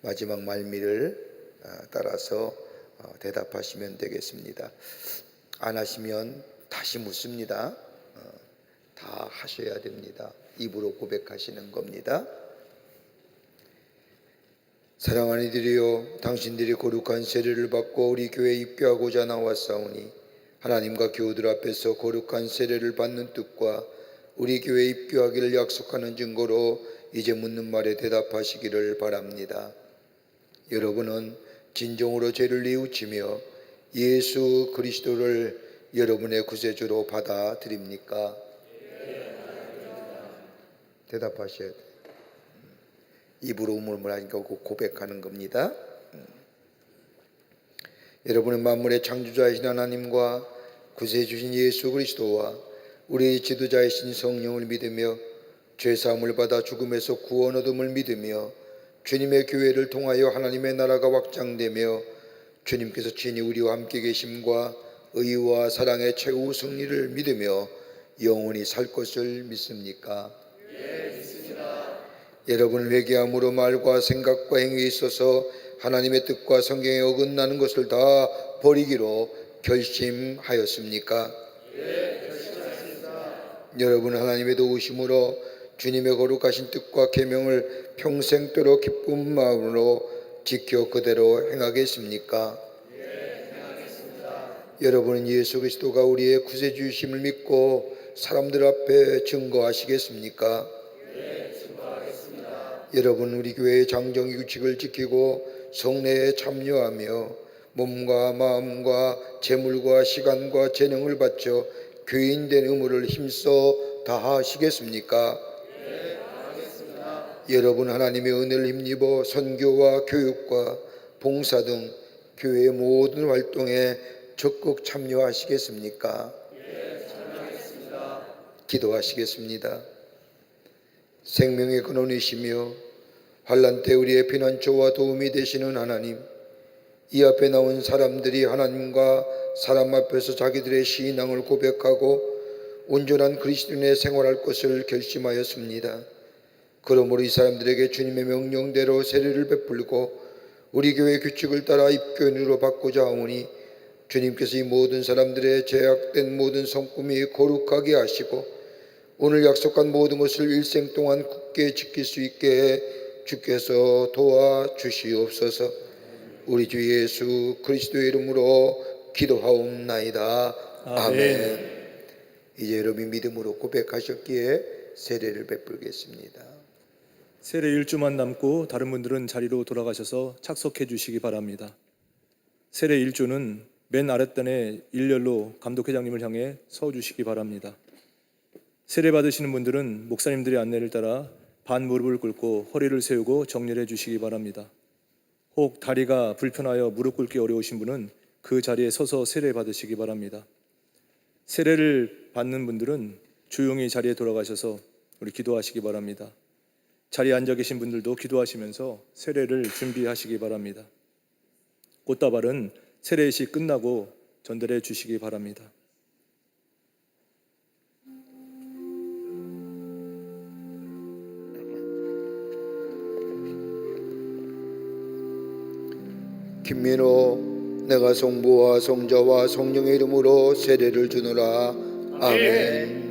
마지막 말미를 따라서 대답하시면 되겠습니다. 안 하시면 다시 묻습니다. 다 하셔야 됩니다. 입으로 고백하시는 겁니다. 사랑하는 이들이여, 당신들이 거룩한 세례를 받고 우리 교회에 입교하고자 나왔사오니 하나님과 교우들 앞에서 거룩한 세례를 받는 뜻과 우리 교회에 입교하기를 약속하는 증거로 이제 묻는 말에 대답하시기를 바랍니다. 여러분은 진정으로 죄를 뉘우치며 예수 그리스도를 여러분의 구세주로 받아들입니까? 대답하셔야 돼요. 입으로 우물물하니까 고백하는 겁니다. 여러분은 만물의 창조자이신 하나님과 구세주신 예수 그리스도와 우리 지도자이신 성령을 믿으며 죄사함을 받아 죽음에서 구원 얻음을 믿으며 주님의 교회를 통하여 하나님의 나라가 확장되며 주님께서 친히 우리와 함께 계심과 의와 사랑의 최후 승리를 믿으며 영원히 살 것을 믿습니까? 네, 믿습니다. 여러분 회개함으로 말과 생각과 행위에 있어서 하나님의 뜻과 성경에 어긋나는 것을 다 버리기로 결심하였습니까? 네, 결심하였습니다. 여러분 하나님의 도우심으로 주님의 거룩하신 뜻과 계명을 평생도록 기쁜 마음으로 지켜 그대로 행하겠습니까? 네, 행하겠습니다. 여러분은 예수 그리스도가 우리의 구세주이심을 믿고 사람들 앞에 증거하시겠습니까? 네, 증거하겠습니다. 여러분 우리 교회의 장정 규칙을 지키고 성례에 참여하며 몸과 마음과 재물과 시간과 재능을 바쳐 교인된 의무를 힘써 다하시겠습니까? 네, 하겠습니다. 여러분 하나님의 은혜를 힘입어 선교와 교육과 봉사 등 교회의 모든 활동에 적극 참여하시겠습니까? 네, 참여하겠습니다. 기도하시겠습니다. 생명의 근원이시며 환난 때 우리의 피난처와 도움이 되시는 하나님, 이 앞에 나온 사람들이 하나님과 사람 앞에서 자기들의 신앙을 고백하고 온전한 그리스도인의 생활할 것을 결심하였습니다. 그러므로 이 사람들에게 주님의 명령대로 세례를 베풀고 우리 교회 규칙을 따라 입교인으로 바꾸자 하오니 주님께서 이 모든 사람들의 제약된 모든 성품이 거룩하게 하시고 오늘 약속한 모든 것을 일생 동안 굳게 지킬 수 있게 해 주께서 도와주시옵소서. 우리 주 예수 그리스도의 이름으로 기도하옵나이다. 아멘. 이제 여러분이 믿음으로 고백하셨기에 세례를 베풀겠습니다. 세례 1주만 남고 다른 분들은 자리로 돌아가셔서 착석해 주시기 바랍니다. 세례 1주는 맨 아랫단에 일렬로 감독회장님을 향해 서 주시기 바랍니다. 세례 받으시는 분들은 목사님들의 안내를 따라 반 무릎을 꿇고 허리를 세우고 정렬해 주시기 바랍니다. 혹 다리가 불편하여 무릎 꿇기 어려우신 분은 그 자리에 서서 세례 받으시기 바랍니다. 세례를 받는 분들은 조용히 자리에 돌아가셔서 우리 기도하시기 바랍니다. 자리에 앉아 계신 분들도 기도하시면서 세례를 준비하시기 바랍니다. 꽃다발은 세례식 끝나고 전달해 주시기 바랍니다. 김민호, 내가 성부와 성자와 성령의 이름으로 세례를 주노라. 아멘.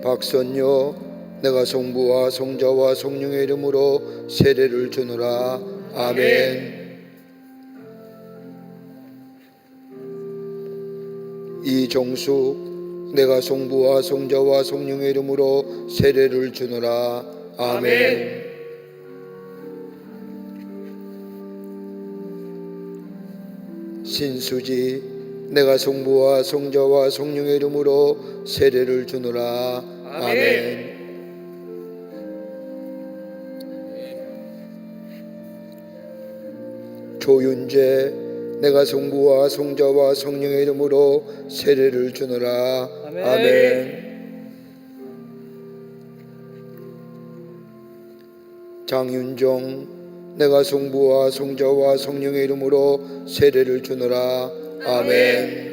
박선녀, 내가 성부와 성자와 성령의 이름으로 세례를 주노라. 아멘. 이정숙, 내가 성부와 성자와 성령의 이름으로 세례를 주노라. 아멘. 신수지, 내가 성부와 성자와 성령의 이름으로 세례를 주노라. 아멘. 조윤재, 내가 성부와 성자와 성령의 이름으로 세례를 주노라. 아멘. 장윤정, 내가 성부와 성자와 성령의 이름으로 세례를 주노라. 아멘.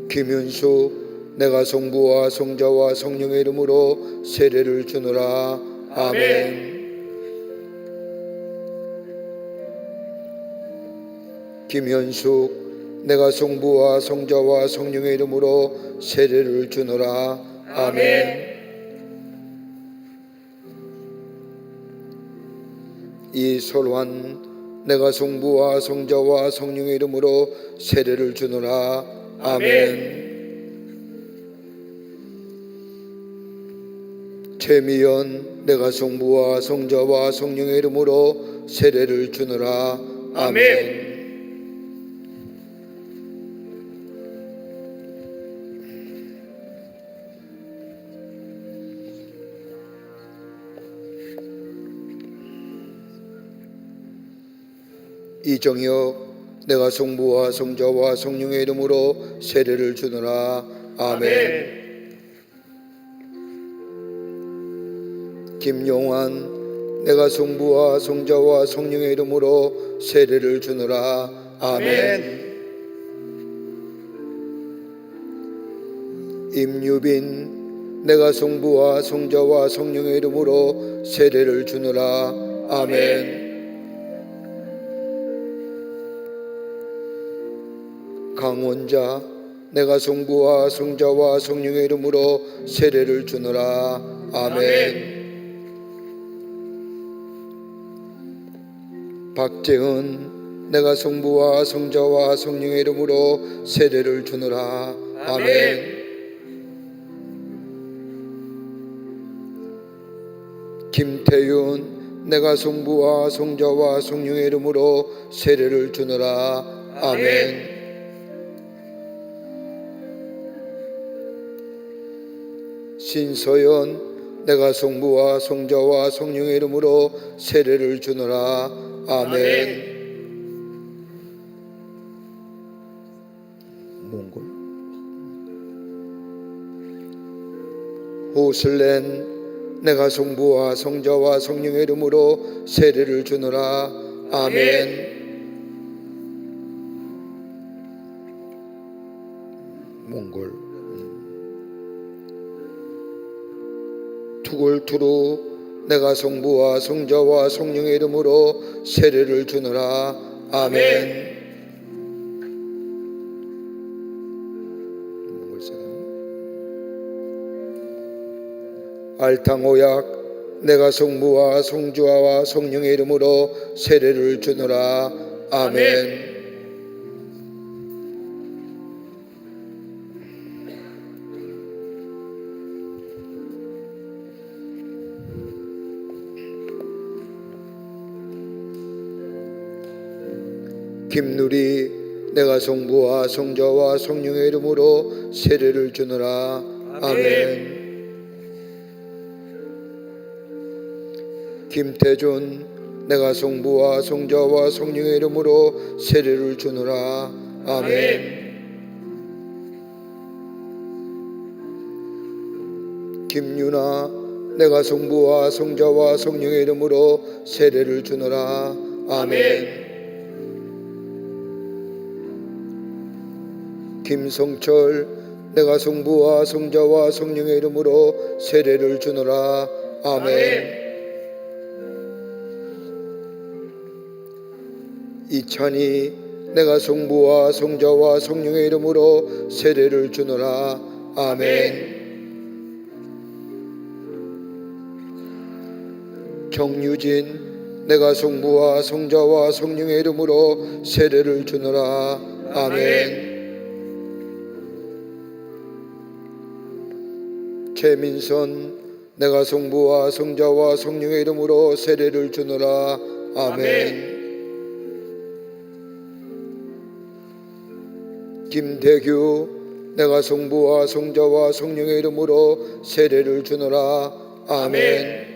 김윤수, 내가 성부와 성자와 성령의 이름으로 세례를 주노라. 아멘. 김현숙, 내가 성부와 성자와 성령의 이름으로 세례를 주노라. 아멘. 이솔환, 내가 성부와 성자와 성령의 이름으로 세례를 주노라. 아멘. 최미연, 내가 성부와 성자와 성령의 이름으로 세례를 주노라. 아멘. 이정혁, 내가 성부와 성자와 성령의 이름으로 세례를 주노라. 아멘. 김용환, 내가 성부와 성자와 성령의 이름으로 세례를 주노라. 아멘. 임유빈, 내가 성부와 성자와 성령의 이름으로 세례를 주노라. 아멘. 강원자, 내가 성부와 성자와 성령의 이름으로 세례를 주노라. 아멘. 박재은, 내가 성부와 성자와 성령의 이름으로 세례를 주노라. 아멘. 김태윤, 내가 성부와 성자와 성령의 이름으로 세례를 주노라. 아멘. 신서연, 내가 성부와 성자와 성령의 이름으로 세례를 주노라. 아멘. 몽골 호슬렌, 내가 성부와 성자와 성령의 이름으로 세례를 주노라. 아멘. 몽골 투골투루, 내가 성부와 성자와 성령의 이름으로 세례를 주노라. 아멘. 알탕오약, 내가 성부와 성자와 성령의 이름으로 세례를 주노라. 아멘. 김누리, 내가 성부와 성자와 성령의 이름으로 세례를 주노라. 아멘. 김태준, 내가 성부와 성자와 성령의 이름으로 세례를 주노라. 아멘. 김유나, 내가 성부와 성자와 성령의 이름으로 세례를 주노라. 아멘. 김성철, 내가 성부와 성자와 성령의 이름으로 세례를 주노라. 아멘. 이찬이, 내가 성부와 성자와 성령의 이름으로 세례를 주노라. 아멘. 정유진, 내가 성부와 성자와 성령의 이름으로 세례를 주노라. 아멘. 최민선, 내가 성부와 성자와 성령의 이름으로 세례를 주노라. 아멘. 김대규, 내가 성부와 성자와 성령의 이름으로 세례를 주노라. 아멘.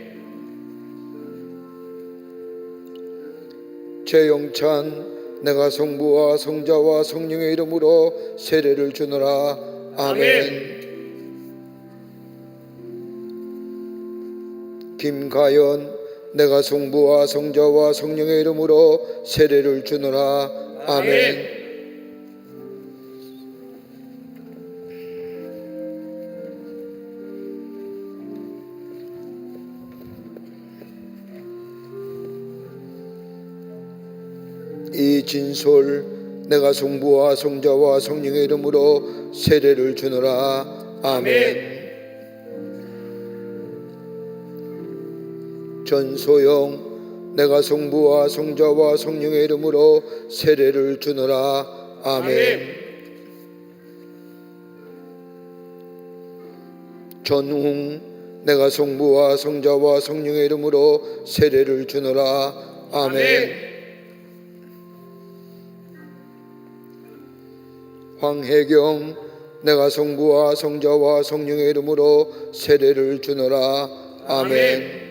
최영찬, 내가 성부와 성자와 성령의 이름으로 세례를 주노라. 아멘. 김가연, 내가 성부와 성자와 성령의 이름으로 세례를 주노라. 아멘. 이 진솔 내가 성부와 성자와 성령의 이름으로 세례를 주노라. 아멘. 전소영 내가 성부와 성자와 성령의 이름으로 세례를 주노라. 아멘. 전웅 내가 성부와 성자와 성령의 이름으로 세례를 주노라. 아멘. 황혜경 내가 성부와 성자와 성령의 이름으로 세례를 주노라. 아멘.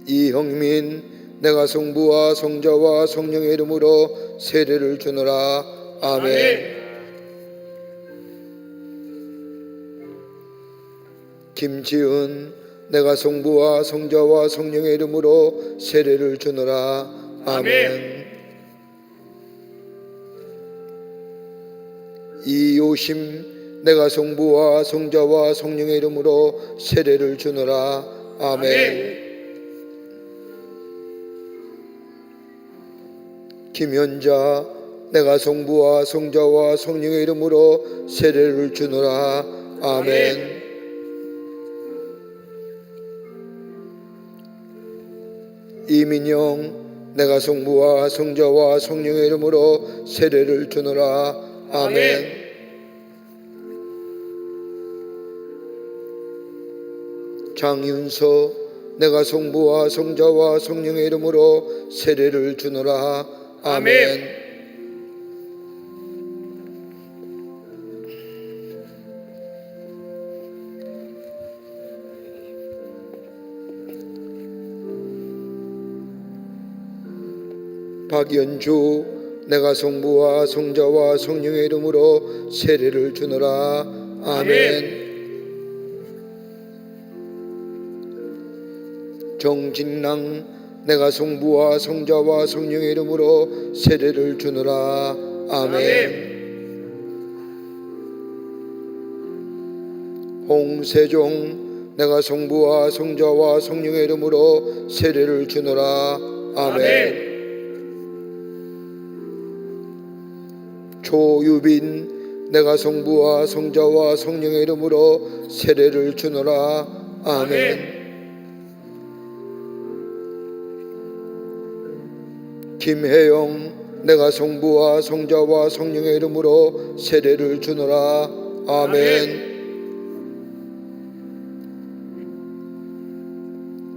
이형민 내가 성부와 성자와 성령의 이름으로 세례를 주노라. 아멘. 김지은 내가 성부와 성자와 성령의 이름으로 세례를 주노라. 아멘. 이요심 내가 성부와 성자와 성령의 이름으로 세례를 주노라. 아멘. 김현자 내가 성부와 성자와 성령의 이름으로 세례를 주노라. 아멘. 이민영 내가 성부와 성자와 성령의 이름으로 세례를 주노라. 아멘. 장윤서 내가 성부와 성자와 성령의 이름으로 세례를 주노라. 아멘. 박연주 내가 성부와 성자와 성령의 이름으로 세례를 주노라. 아멘. 정진랑 내가 성부와 성자와 성령의 이름으로 세례를 주노라. 아멘. 홍세종 내가 성부와 성자와 성령의 이름으로 세례를 주노라. 아멘. 조유빈 내가 성부와 성자와 성령의 이름으로 세례를 주노라. 아멘. 김혜영 내가 성부와 성자와 성령의 이름으로 세례를 주노라. 아멘.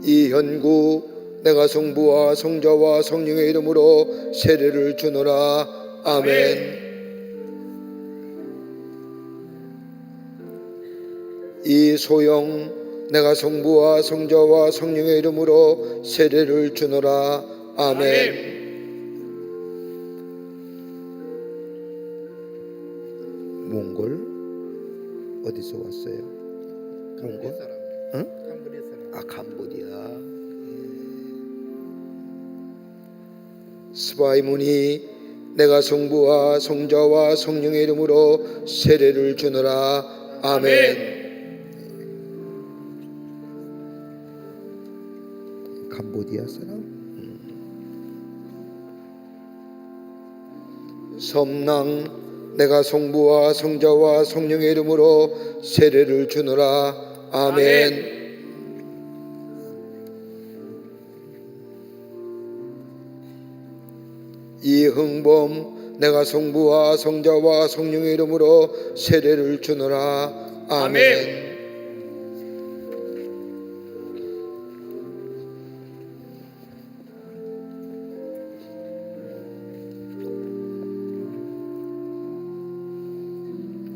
이현구 내가 성부와 성자와 성령의 이름으로 세례를 주노라. 아멘. 이소영 내가 성부와 성자와 성령의 이름으로 세례를 주노라. 아멘. 몽골 어디서 왔어요? 몽골? 응? 아 캄보디아. 스바이문이 내가 성부와 성자와 성령의 이름으로 세례를 주노라. 아멘. 캄보디아 사람? 섬낭 내가 성부와 성자와 성령의 이름으로 세례를 주노라. 아멘. 이흥범 내가 성부와 성자와 성령의 이름으로 세례를 주노라. 아멘.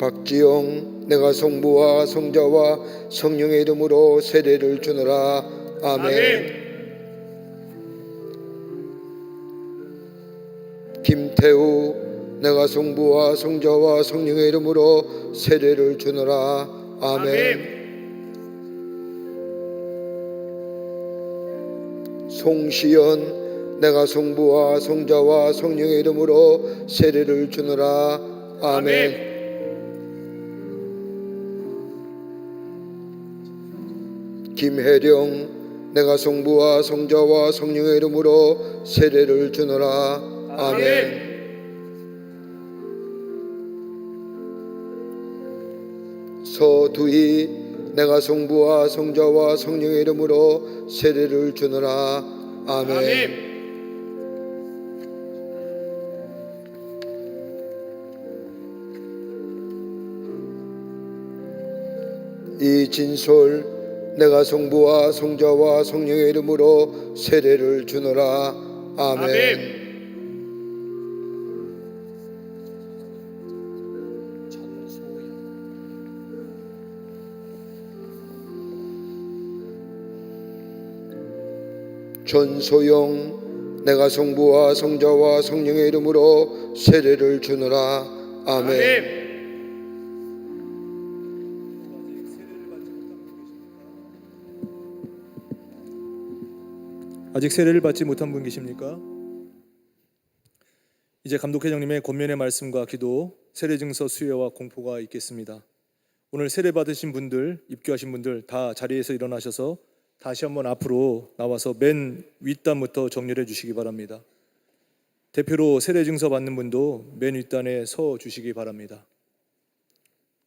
박지영 내가 성부와 성자와 성령의 이름으로 세례를 주노라. 아멘. 김태우 내가 성부와 성자와 성령의 이름으로 세례를 주노라. 아멘. 송시연 내가 성부와 성자와 성령의 이름으로 세례를 주노라. 아멘. 김혜령 내가 성부와 성자와 성령의 이름으로 세례를 주노라. 아멘. 서두이 내가 성부와 성자와 성령의 이름으로 세례를 주노라. 아멘. 이진솔 내가 성부와 성자와 성령의 이름으로 세례를 주노라. 아멘. 전소영 내가 성부와 성자와 성령의 이름으로 세례를 주노라. 아멘. 아직 세례를 받지 못한 분 계십니까? 이제 감독회장님의 권면의 말씀과 기도, 세례증서 수여와 공포가 있겠습니다. 오늘 세례 받으신 분들, 입교하신 분들 다 자리에서 일어나셔서 다시 한번 앞으로 나와서 맨 윗단부터 정렬해 주시기 바랍니다. 대표로 세례증서 받는 분도 맨 윗단에 서 주시기 바랍니다.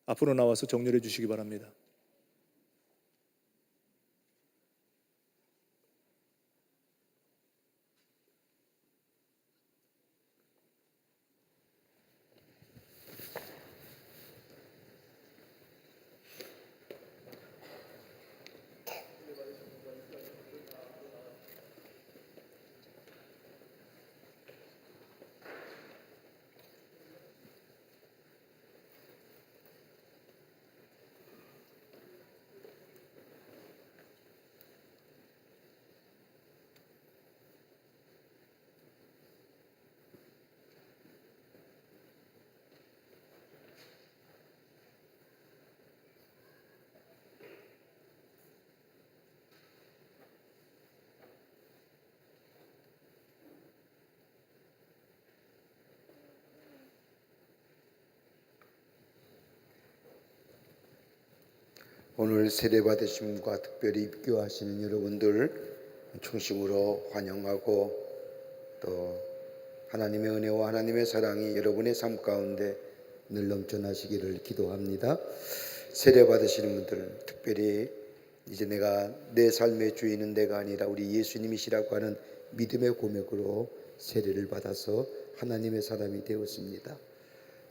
앞으로 나와서 정렬해 주시기 바랍니다. 오늘 세례 받으심과 특별히 입교하시는 여러분들 충심으로 환영하고 또 하나님의 은혜와 하나님의 사랑이 여러분의 삶 가운데 늘 넘쳐나시기를 기도합니다. 세례 받으시는 분들 특별히 이제 내가 내 삶의 주인은 내가 아니라 우리 예수님이시라고 하는 믿음의 고백으로 세례를 받아서 하나님의 사람이 되었습니다.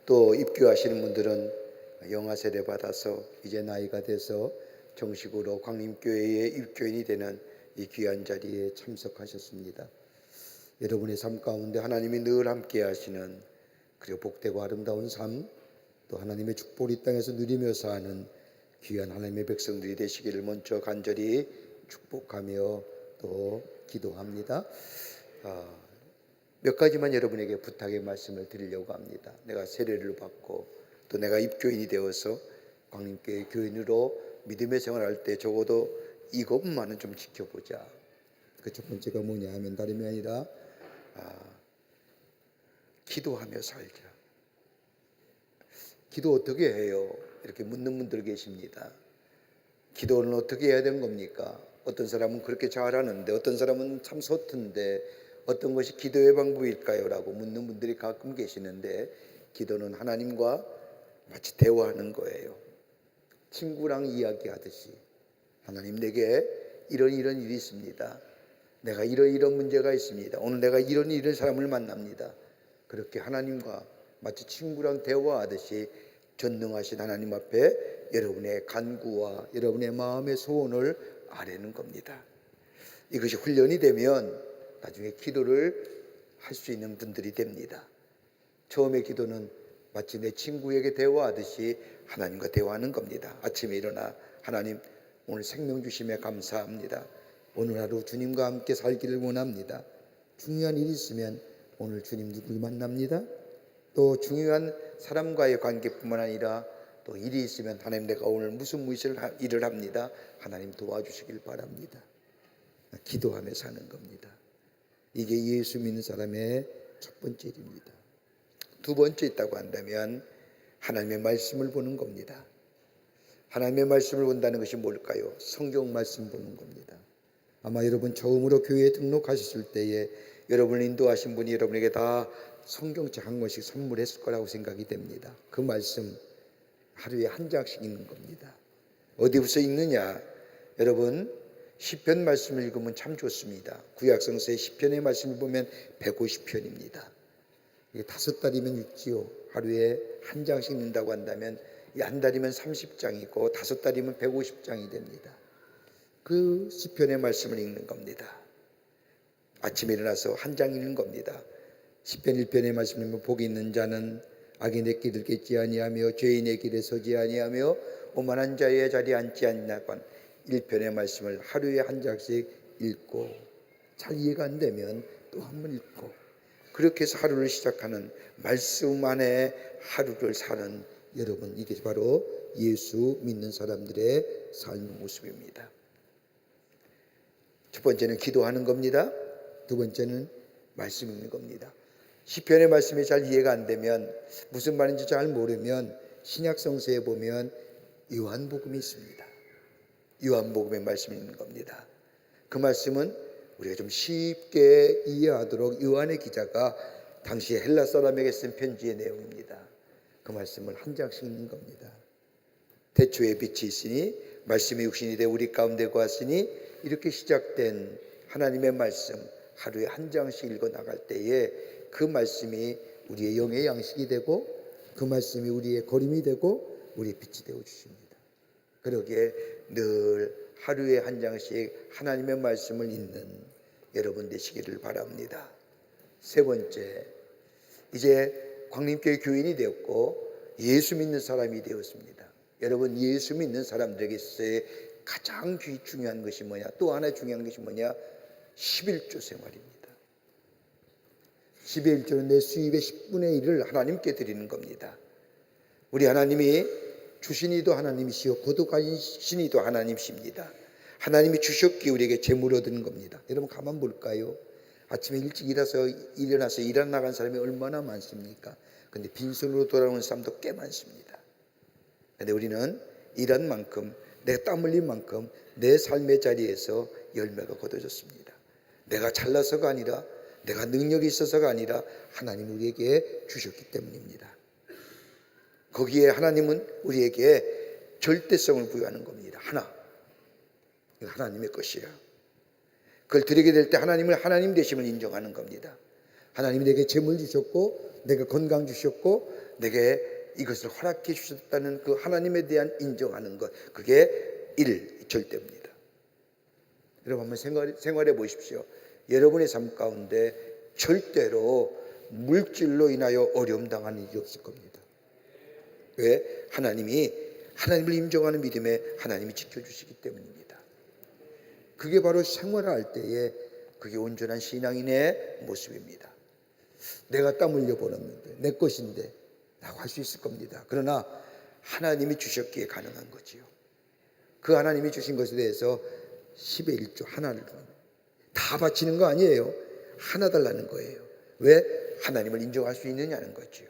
또 입교하시는 분들은 영아 세례 받아서 이제 나이가 돼서 정식으로 광림교회의 입교인이 되는 이 귀한 자리에 참석하셨습니다. 여러분의 삶 가운데 하나님이 늘 함께 하시는 그리고 복되고 아름다운 삶, 또 하나님의 축복을 이 땅에서 누리며 사는 귀한 하나님의 백성들이 되시기를 먼저 간절히 축복하며 또 기도합니다. 몇 가지만 여러분에게 부탁의 말씀을 드리려고 합니다. 내가 세례를 받고 또 내가 입교인이 되어서 광림교회 교인으로 믿음의 생활할 때 적어도 이것만은 좀 지켜보자. 그 첫 번째가 뭐냐 하면 다름이 아니라 기도하며 살자. 기도 어떻게 해요? 이렇게 묻는 분들 계십니다. 기도는 어떻게 해야 되는 겁니까? 어떤 사람은 그렇게 잘하는데 어떤 사람은 참 서툰데 어떤 것이 기도의 방법일까요? 라고 묻는 분들이 가끔 계시는데 기도는 하나님과 마치 대화하는 거예요. 친구랑 이야기하듯이 하나님 내게 이런 일이 있습니다. 내가 이런 문제가 있습니다. 오늘 내가 이런 사람을 만납니다. 그렇게 하나님과 마치 친구랑 대화하듯이 전능하신 하나님 앞에 여러분의 간구와 여러분의 마음의 소원을 아뢰는 겁니다. 이것이 훈련이 되면 나중에 기도를 할 수 있는 분들이 됩니다. 처음에 기도는 마치 내 친구에게 대화하듯이 하나님과 대화하는 겁니다. 아침에 일어나 하나님 오늘 생명 주심에 감사합니다. 오늘 하루 주님과 함께 살기를 원합니다. 중요한 일이 있으면 오늘 주님 누굴 만납니다. 또 중요한 사람과의 관계뿐만 아니라 또 일이 있으면 하나님 내가 오늘 무슨 일을 합니다. 하나님 도와주시길 바랍니다. 기도하며 사는 겁니다. 이게 예수 믿는 사람의 첫 번째 일입니다. 두 번째 있다고 한다면 하나님의 말씀을 보는 겁니다. 하나님의 말씀을 본다는 것이 뭘까요? 성경 말씀 보는 겁니다. 아마 여러분 처음으로 교회에 등록하셨을 때에 여러분을 인도하신 분이 여러분에게 다 성경책 한 권씩 선물했을 거라고 생각이 됩니다. 그 말씀 하루에 한 장씩 읽는 겁니다. 어디부터 읽느냐? 여러분 시편 말씀을 읽으면 참 좋습니다. 구약성서의 시편의 말씀을 보면 150편입니다. 이게 5달이면 읽지요. 하루에 한 장씩 읽는다고 한다면 한 달이면 30장이고 5달이면 150장이 됩니다. 그 시편의 말씀을 읽는 겁니다. 아침에 일어나서 한 장 읽는 겁니다. 시편 1편의 말씀을 보면 복이 있는 자는 악인의 길을 걷지 아니하며 죄인의 길에 서지 아니하며 오만한 자의 자리에 앉지 않냐고 한 1편의 말씀을 하루에 한 장씩 읽고 잘 이해가 안 되면 또 한 번 읽고 그렇게 해서 하루를 시작하는 말씀 안에 하루를 사는 여러분, 이게 바로 예수 믿는 사람들의 삶의 모습입니다. 첫 번째는 기도하는 겁니다. 두 번째는 말씀 읽는 겁니다. 시편의 말씀이 잘 이해가 안 되면 무슨 말인지 잘 모르면 신약성서에 보면 요한복음이 있습니다. 요한복음의 말씀 읽는 겁니다. 그 말씀은 우리가 좀 쉽게 이해하도록 요한의 기자가 당시 헬라 사람에게 쓴 편지의 내용입니다. 그 말씀을 한 장씩 읽는 겁니다. 태초에 빛이 있으니 말씀이 육신이 되어 우리 가운데 거하시니 이렇게 시작된 하나님의 말씀 하루에 한 장씩 읽어 나갈 때에 그 말씀이 우리의 영의 양식이 되고 그 말씀이 우리의 거림이 되고 우리의 빛이 되어 주십니다. 그러기에 늘 하루에 한 장씩 하나님의 말씀을 읽는 여러분 되시기를 바랍니다. 세 번째, 이제 광림교회 교인이 되었고 예수 믿는 사람이 되었습니다. 여러분 예수 믿는 사람들에게서의 가장 중요한 것이 뭐냐? 또 하나 중요한 것이 뭐냐? 11조 생활입니다. 11조는 내 수입의 10분의 1을 하나님께 드리는 겁니다. 우리 하나님이 주신이도 하나님이시요 거두가신 이도 하나님이십니다. 하나님이 주셨기에 우리에게 재물을 얻는 겁니다. 여러분 가만 볼까요? 아침에 일찍 일어나서 일하러 나간 사람이 얼마나 많습니까? 근데 빈손으로 돌아오는 사람도 꽤 많습니다. 근데 우리는 일한 만큼 내가 땀 흘린 만큼 내 삶의 자리에서 열매가 거둬졌습니다. 내가 잘나서가 아니라 내가 능력이 있어서가 아니라 하나님이 우리에게 주셨기 때문입니다. 거기에 하나님은 우리에게 절대성을 부여하는 겁니다. 하나, 이거 하나님의 것이야. 그걸 드리게 될 때 하나님을 하나님 되심을 인정하는 겁니다. 하나님이 내게 재물 주셨고 내게 건강 주셨고 내게 이것을 허락해 주셨다는 그 하나님에 대한 인정하는 것, 그게 절대입니다. 여러분 한번 생활해 보십시오. 여러분의 삶 가운데 절대로 물질로 인하여 어려움 당하는 일이 없을 겁니다. 왜? 하나님을 인정하는 믿음에 하나님이 지켜주시기 때문입니다. 그게 바로 생활할 때에 그게 온전한 신앙인의 모습입니다. 내가 땀 흘려 벌었는데 내 것인데 라고 할 수 있을 겁니다. 그러나 하나님이 주셨기에 가능한 거지요. 그 하나님이 주신 것에 대해서 10의 1조 하나를 다 바치는 거 아니에요. 하나 달라는 거예요. 왜? 하나님을 인정할 수 있느냐는 거죠.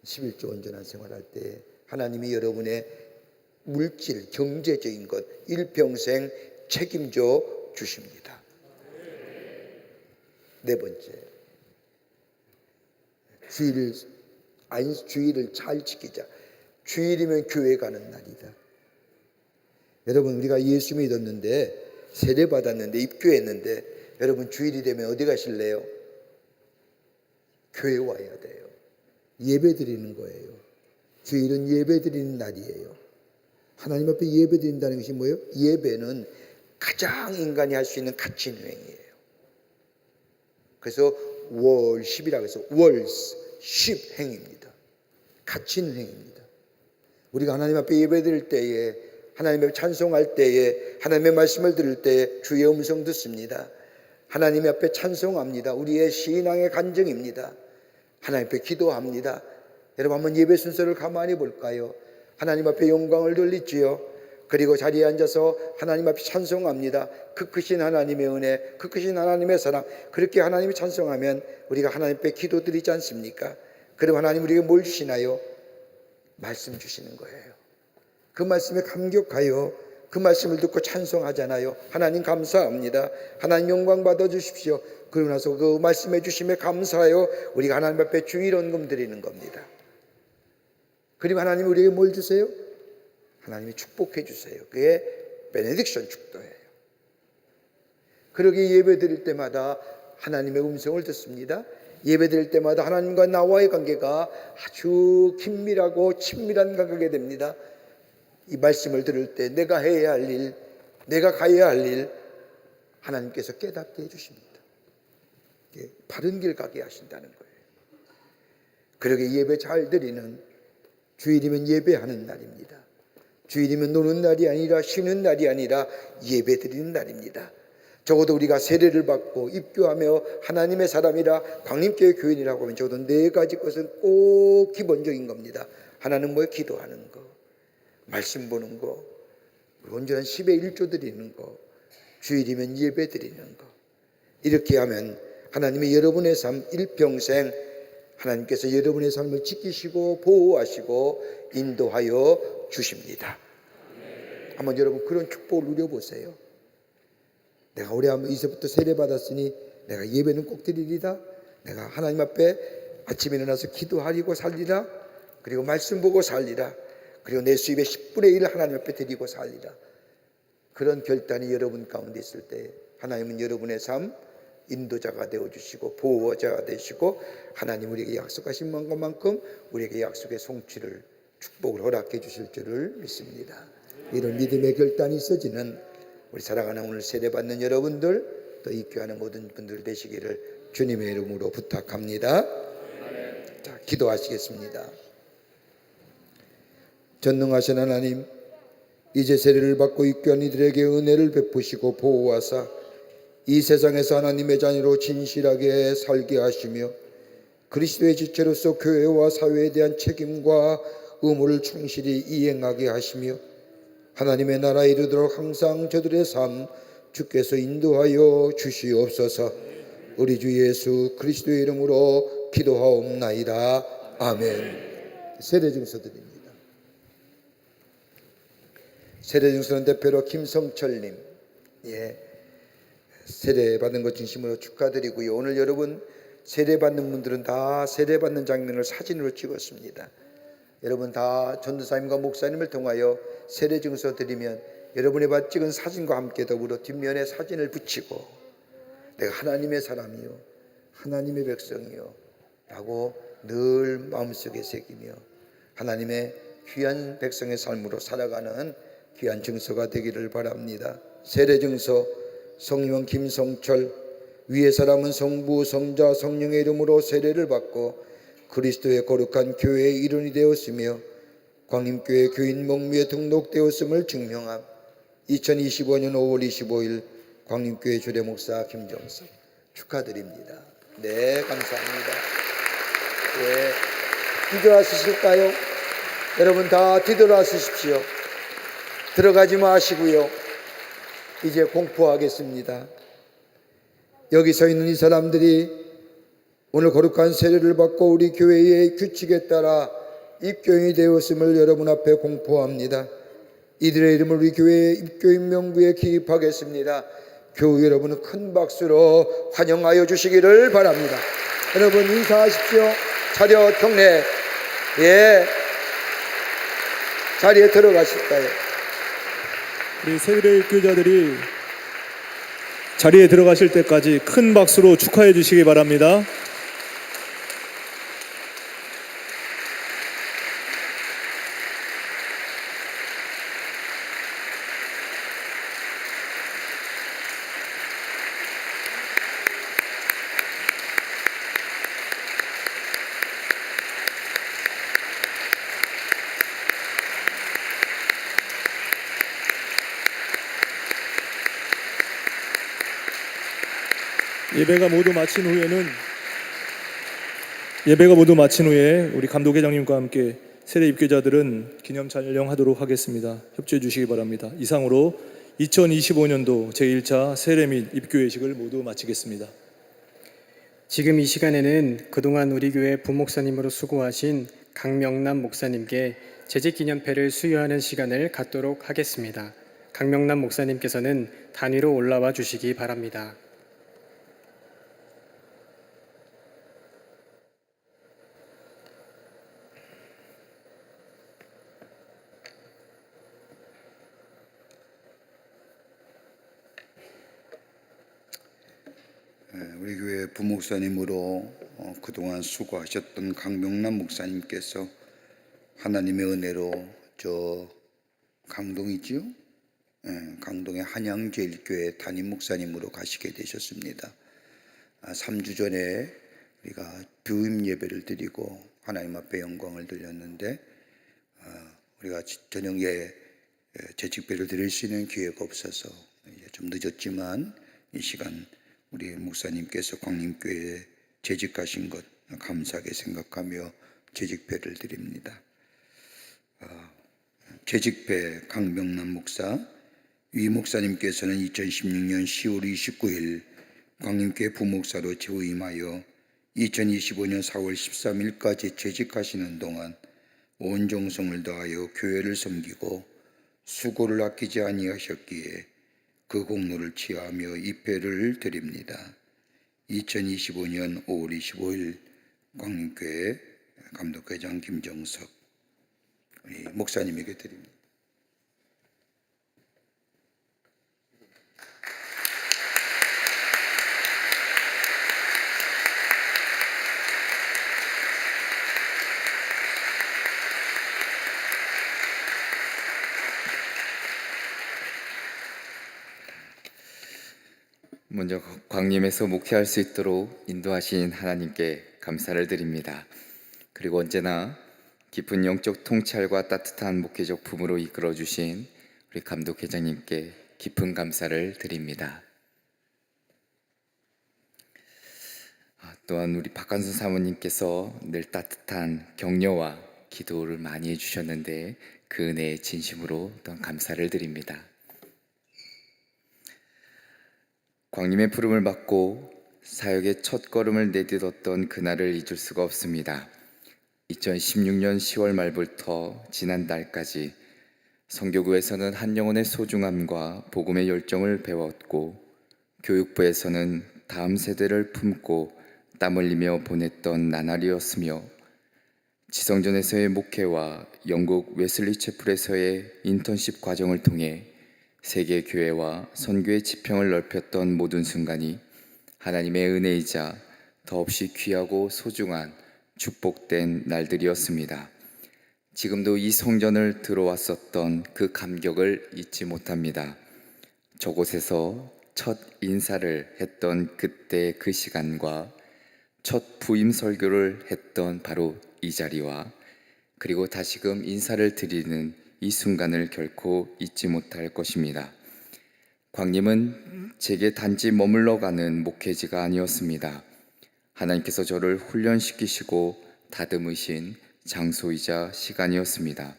11조 온전한 생활할 때 하나님이 여러분의 물질, 경제적인 것 일평생 책임져 주십니다. 네 번째, 주일을 잘 지키자. 주일이면 교회 가는 날이다. 여러분 우리가 예수 믿었는데 세례 받았는데 입교했는데 여러분 주일이 되면 어디 가실래요? 교회 와야 돼요. 예배 드리는 거예요. 주일은 예배 드리는 날이에요. 하나님 앞에 예배 드린다는 것이 뭐예요? 예배는 가장 인간이 할 수 있는 가치 있는 행위예요. 그래서 월십이라고 해서 월십 행위입니다. 가치 있는 행위입니다. 우리가 하나님 앞에 예배 드릴 때에 하나님 앞에 찬송할 때에 하나님의 말씀을 들을 때에 주의 음성 듣습니다. 하나님 앞에 찬송합니다. 우리의 신앙의 간증입니다. 하나님 앞에 기도합니다. 여러분 한번 예배 순서를 가만히 볼까요? 하나님 앞에 영광을 돌리지요. 그리고 자리에 앉아서 하나님 앞에 찬송합니다. 그 크신 하나님의 은혜, 그 크신 하나님의 사랑, 그렇게 하나님이 찬송하면 우리가 하나님 앞에 기도드리지 않습니까? 그럼 하나님 우리에게 뭘 주시나요? 말씀 주시는 거예요. 그 말씀에 감격하여 그 말씀을 듣고 찬송하잖아요. 하나님 감사합니다. 하나님 영광 받아주십시오. 그러고 나서 그 말씀해 주심에 감사하여 우리가 하나님 앞에 주일원금 드리는 겁니다. 그리고 하나님 우리에게 뭘 주세요? 하나님이 축복해 주세요. 그게 베네딕션 축도예요. 그러게 예배 드릴 때마다 하나님의 음성을 듣습니다. 예배 드릴 때마다 하나님과 나와의 관계가 아주 긴밀하고 친밀한 관계가 됩니다. 이 말씀을 들을 때 내가 해야 할 일, 내가 가야 할 일 하나님께서 깨닫게 해주십니다. 바른 길 가게 하신다는 거예요. 그러게 예배 잘 드리는, 주일이면 예배하는 날입니다. 주일이면 노는 날이 아니라 쉬는 날이 아니라 예배 드리는 날입니다. 적어도 우리가 세례를 받고 입교하며 하나님의 사람이라 광림교회 교인이라고 하면 적어도 4가지 것은 꼭 기본적인 겁니다. 하나는 뭐예요? 기도하는 거, 말씀 보는 거, 온전한 10의 1조 드리는 거, 주일이면 예배 드리는 거. 이렇게 하면 하나님이 여러분의 삶 일평생 하나님께서 여러분의 삶을 지키시고 보호하시고 인도하여 주십니다. 한번 여러분 그런 축복을 누려보세요. 내가 올해 한번 이제부터 세례 받았으니 내가 예배는 꼭 드리리다. 내가 하나님 앞에 아침에 일어나서 기도하리고 살리라. 그리고 말씀 보고 살리라. 그리고 내 수입의 10분의 1을 하나님 앞에 드리고 살리라. 그런 결단이 여러분 가운데 있을 때 하나님은 여러분의 삶 인도자가 되어주시고 보호자가 되시고 하나님 우리에게 약속하신 것만큼 우리에게 약속의 성취를 축복을 허락해 주실 줄을 믿습니다. 이런 믿음의 결단이 있어지는 우리 사랑하는 오늘 세례받는 여러분들 또 입교하는 모든 분들 되시기를 주님의 이름으로 부탁합니다. 자, 기도하시겠습니다. 전능하신 하나님, 이제 세례를 받고 입교한 이들에게 은혜를 베푸시고 보호하사 이 세상에서 하나님의 자녀로 진실하게 살게 하시며 그리스도의 지체로서 교회와 사회에 대한 책임과 의무를 충실히 이행하게 하시며 하나님의 나라에 이르도록 항상 저들의 삶 주께서 인도하여 주시옵소서. 우리 주 예수 그리스도의 이름으로 기도하옵나이다. 아멘. 세례증서 드립니다. 세례증서는 대표로 김성철님, 세례 받는 것 진심으로 축하드리고요. 오늘 여러분 세례 받는 분들은 다 세례 받는 장면을 사진으로 찍었습니다. 여러분 다 전도사님과 목사님을 통하여 세례 증서 드리면 여러분이 찍은 사진과 함께 더불어 뒷면에 사진을 붙이고 내가 하나님의 사람이요 하나님의 백성이요 라고 늘 마음속에 새기며 하나님의 귀한 백성의 삶으로 살아가는 귀한 증서가 되기를 바랍니다. 세례 증서 성령 김성철, 위의 사람은 성부 성자 성령의 이름으로 세례를 받고 그리스도의 거룩한 교회의 일원이 되었으며 광림교회 교인 목미에 등록되었음을 증명함. 2025년 5월 25일 광림교회 주례목사 김정석 축하드립니다. 네, 감사합니다. 네, 뒤돌아서실까요? 여러분 다 뒤돌아서십시오. 들어가지 마시고요. 이제 공포하겠습니다. 여기 서 있는 이 사람들이 오늘 거룩한 세례를 받고 우리 교회의 규칙에 따라 입교인이 되었음을 여러분 앞에 공포합니다. 이들의 이름을 우리 교회의 입교인 명부에 기입하겠습니다. 교우 여러분은 큰 박수로 환영하여 주시기를 바랍니다. 여러분 인사하십시오. 차렷 경례. 자리에 들어가실까요? 우리 세례 입교자들이 자리에 들어가실 때까지 큰 박수로 축하해 주시기 바랍니다. 예배가 모두 마친 후에 우리 감독회장님과 함께 세례 입교자들은 기념 촬영하도록 하겠습니다. 협조해 주시기 바랍니다. 이상으로 2025년도 제1차 세례 및 입교 예식을 모두 마치겠습니다. 지금 이 시간에는 그동안 우리 교회 부목사님으로 수고하신 강명남 목사님께 재직기념패를 수여하는 시간을 갖도록 하겠습니다. 강명남 목사님께서는 단위로 올라와 주시기 바랍니다. 우리 교회 부목사님으로 그동안 수고하셨던 강명남 목사님께서 하나님의 은혜로 저 강동이지요? 강동의 한양제일교회 담임 목사님으로 가시게 되셨습니다. 3주 전에 우리가 부임 예배를 드리고 하나님 앞에 영광을 드렸는데 우리가 저녁에 재직배를 드릴 수 있는 기회가 없어서 이제 좀 늦었지만 이 시간 우리 목사님께서 광림교회에 재직하신 것 감사하게 생각하며 재직배를 드립니다. 재직배 강명남 목사, 위 목사님께서는 2016년 10월 29일 광림교회 부목사로 재임하여 2025년 4월 13일까지 재직하시는 동안 온 정성을 다하여 교회를 섬기고 수고를 아끼지 아니하셨기에 그 공로를 취하며 입회를 드립니다. 2025년 5월 25일 광림교회 감독회장 김정석 우리 목사님에게 드립니다. 먼저 광림에서 목회할 수 있도록 인도하신 하나님께 감사를 드립니다. 그리고 언제나 깊은 영적 통찰과 따뜻한 목회적 품으로 이끌어 주신 우리 감독회장님께 깊은 감사를 드립니다. 또한 우리 박관순 사모님께서 늘 따뜻한 격려와 기도를 많이 해주셨는데 그 은혜에 진심으로 또한 감사를 드립니다. 광림의 부름을 받고 사역의 첫 걸음을 내딛었던 그날을 잊을 수가 없습니다. 2016년 10월 말부터 지난달까지 선교구에서는 한 영혼의 소중함과 복음의 열정을 배웠고 교육부에서는 다음 세대를 품고 땀 흘리며 보냈던 나날이었으며 지성전에서의 목회와 영국 웨슬리 채플에서의 인턴십 과정을 통해 세계 교회와 선교의 지평을 넓혔던 모든 순간이 하나님의 은혜이자 더없이 귀하고 소중한 축복된 날들이었습니다. 지금도 이 성전을 들어왔었던 그 감격을 잊지 못합니다. 저곳에서 첫 인사를 했던 그때 그 시간과 첫 부임 설교를 했던 바로 이 자리와 그리고 다시금 인사를 드리는 이 순간을 결코 잊지 못할 것입니다. 광림은 제게 단지 머물러 가는 목회지가 아니었습니다. 하나님께서 저를 훈련시키시고 다듬으신 장소이자 시간이었습니다.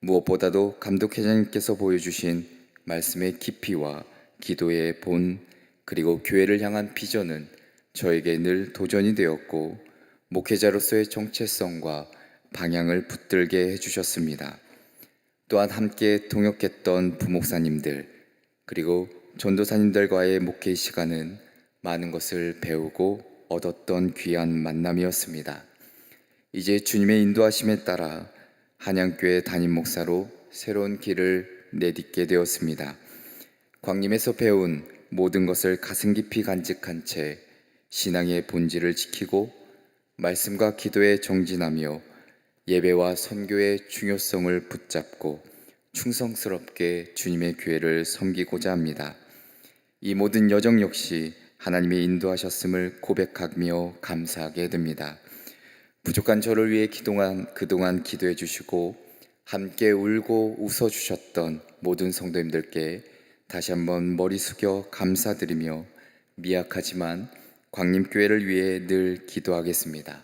무엇보다도 감독회장님께서 보여주신 말씀의 깊이와 기도의 본 그리고 교회를 향한 비전은 저에게 늘 도전이 되었고 목회자로서의 정체성과 방향을 붙들게 해주셨습니다. 또한 함께 동역했던 부목사님들 그리고 전도사님들과의 목회 시간은 많은 것을 배우고 얻었던 귀한 만남이었습니다. 이제 주님의 인도하심에 따라 한양교회 담임 목사로 새로운 길을 내딛게 되었습니다. 광림에서 배운 모든 것을 가슴 깊이 간직한 채 신앙의 본질을 지키고 말씀과 기도에 정진하며 예배와 선교의 중요성을 붙잡고 충성스럽게 주님의 교회를 섬기고자 합니다. 이 모든 여정 역시 하나님이 인도하셨음을 고백하며 감사하게 됩니다. 부족한 저를 위해 그동안 기도해 주시고 함께 울고 웃어주셨던 모든 성도님들께 다시 한번 머리 숙여 감사드리며 미약하지만 광림교회를 위해 늘 기도하겠습니다.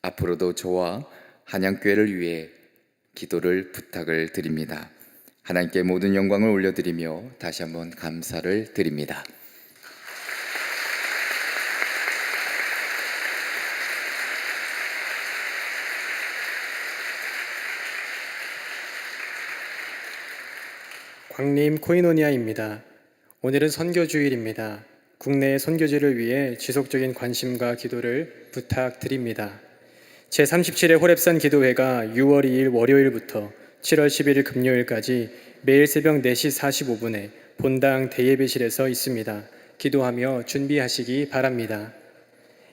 앞으로도 저와 한양교회를 위해 기도를 부탁을 드립니다. 하나님께 모든 영광을 올려드리며 다시 한번 감사를 드립니다. 광림 코이노니아입니다. 오늘은 선교주일입니다. 국내 선교지를 위해 지속적인 관심과 기도를 부탁드립니다. 제37회 호랩산 기도회가 6월 2일 월요일부터 7월 11일 금요일까지 매일 새벽 4시 45분에 본당 대예배실에서 있습니다. 기도하며 준비하시기 바랍니다.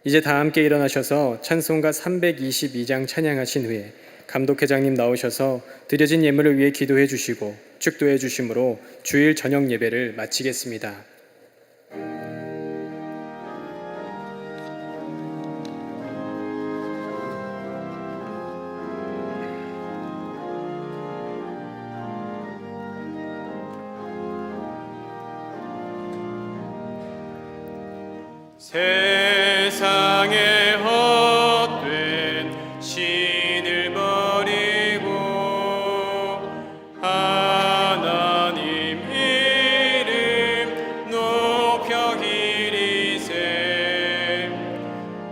이제 다 함께 일어나셔서 찬송가 322장 찬양하신 후에 감독회장님 나오셔서 드려진 예물을 위해 기도해 주시고 축도해 주심으로 주일 저녁 예배를 마치겠습니다. 세상에 헛된 신을 버리고 하나님 이름 높여 기리세.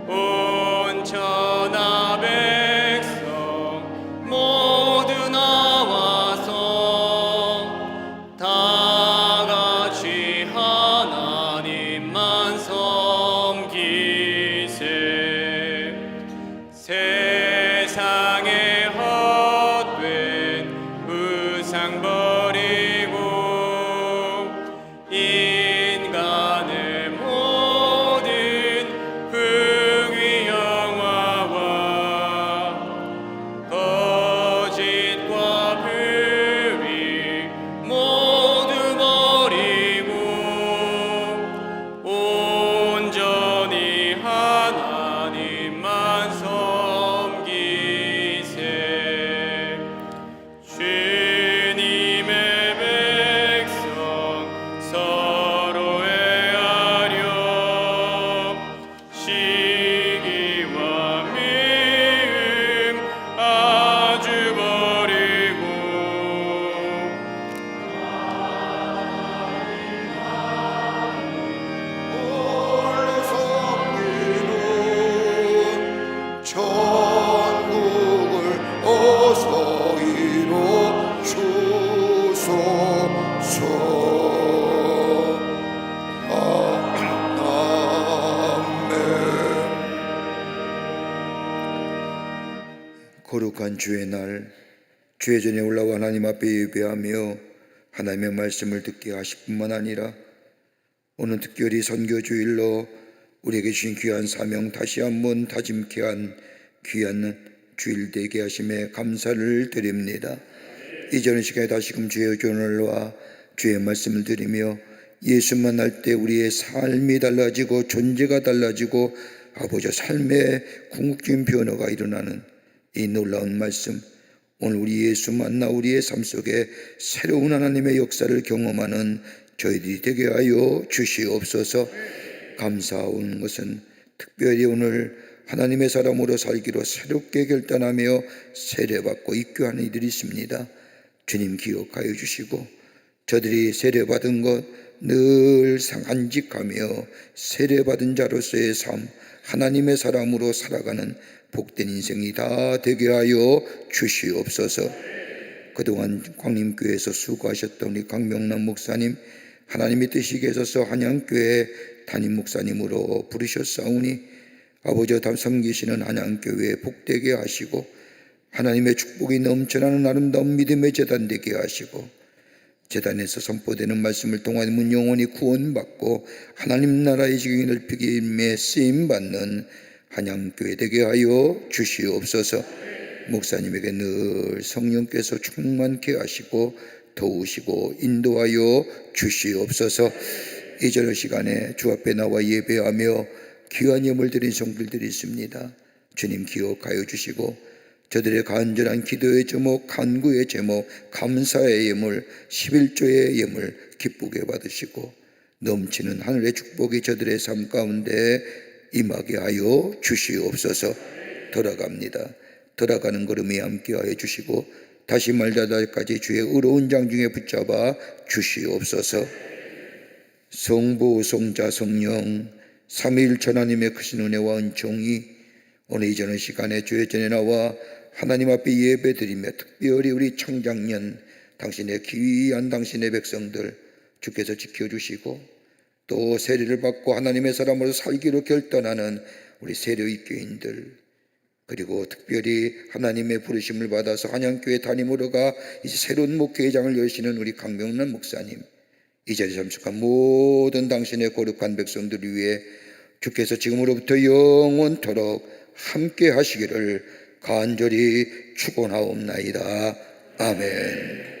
온 천하 백성 모두 나와서 다 같이 하나님만 섬기세. 세상에 헛된 우상 버리고 인간의 모든 불의 영화와 거짓과 불의 모두 버리고 온전히 하나님만 섬기세. 주님의 백성 서로 애하려 시기와 미움 아주 버리고 천국을 어서 이뤄 주소서. 아멘. 거룩한 주의 날, 주의 전에 올라와 하나님 앞에 예배하며 하나님의 말씀을 듣게 하실 뿐만 아니라 오늘 특별히 선교주일로 우리에게 주신 귀한 사명 다시 한번 다짐케 한 귀한 주일 되게 하심에 감사를 드립니다. 이전 시간에 다시금 주의 의존을와 주의 말씀을 드리며 예수 만날 때 우리의 삶이 달라지고 존재가 달라지고 아버지 삶의 궁극적인 변화가 일어나는 이 놀라운 말씀, 오늘 우리 예수 만나 우리의 삶 속에 새로운 하나님의 역사를 경험하는 저희들이 되게 하여 주시옵소서. 감사한 것은 특별히 오늘 하나님의 사람으로 살기로 새롭게 결단하며 세례받고 입교하는 이들이 있습니다. 주님 기억하여 주시고 저들이 세례받은 것 늘 간직하며 세례받은 자로서의 삶, 하나님의 사람으로 살아가는 복된 인생이 다 되게 하여 주시옵소서. 그동안 광림교회에서 수고하셨던 우리 강명남 목사님, 하나님의 뜻이 계셔서 한양교회 담임 목사님으로 부르셨사오니 아버지와 섬기시는 한양교회에 복되게 하시고 하나님의 축복이 넘쳐나는 아름다운 믿음의 재단 되게 하시고 재단에서 선포되는 말씀을 통한 문 영혼이 구원받고 하나님 나라의 지경이 넓히기 위해 쓰임받는 한양교회 되게 하여 주시옵소서. 목사님에게 늘 성령께서 충만케 하시고 도우시고 인도하여 주시옵소서. 이전 시간에 주 앞에 나와 예배하며 귀한 예물 드린 성들들이 있습니다. 주님 기억하여 주시고 저들의 간절한 기도의 제목, 간구의 제목, 감사의 예물, 11조의 예물 기쁘게 받으시고 넘치는 하늘의 축복이 저들의 삶 가운데 임하게 하여 주시옵소서. 돌아갑니다. 돌아가는 걸음에 함께하여 주시고 다시 말다달까지 주의 의로운 장중에 붙잡아 주시옵소서. 성부, 성자, 성령 삼위일체 하나님의 크신 은혜와 은총이 오늘 이전의 시간에 주의 전에 나와 하나님 앞에 예배드리며 특별히 우리 청장년 당신의 귀한 당신의 백성들 주께서 지켜주시고, 또 세례를 받고 하나님의 사람으로 살기로 결단하는 우리 세례의 교인들, 그리고 특별히 하나님의 부르심을 받아서 한양교회 담임으로 가 이제 새로운 목회장을 여시는 우리 강명란 목사님, 이 자리에 참석한 모든 당신의 거룩한 백성들을 위해 주께서 지금으로부터 영원토록 함께 하시기를 간절히 축원하옵나이다. 아멘.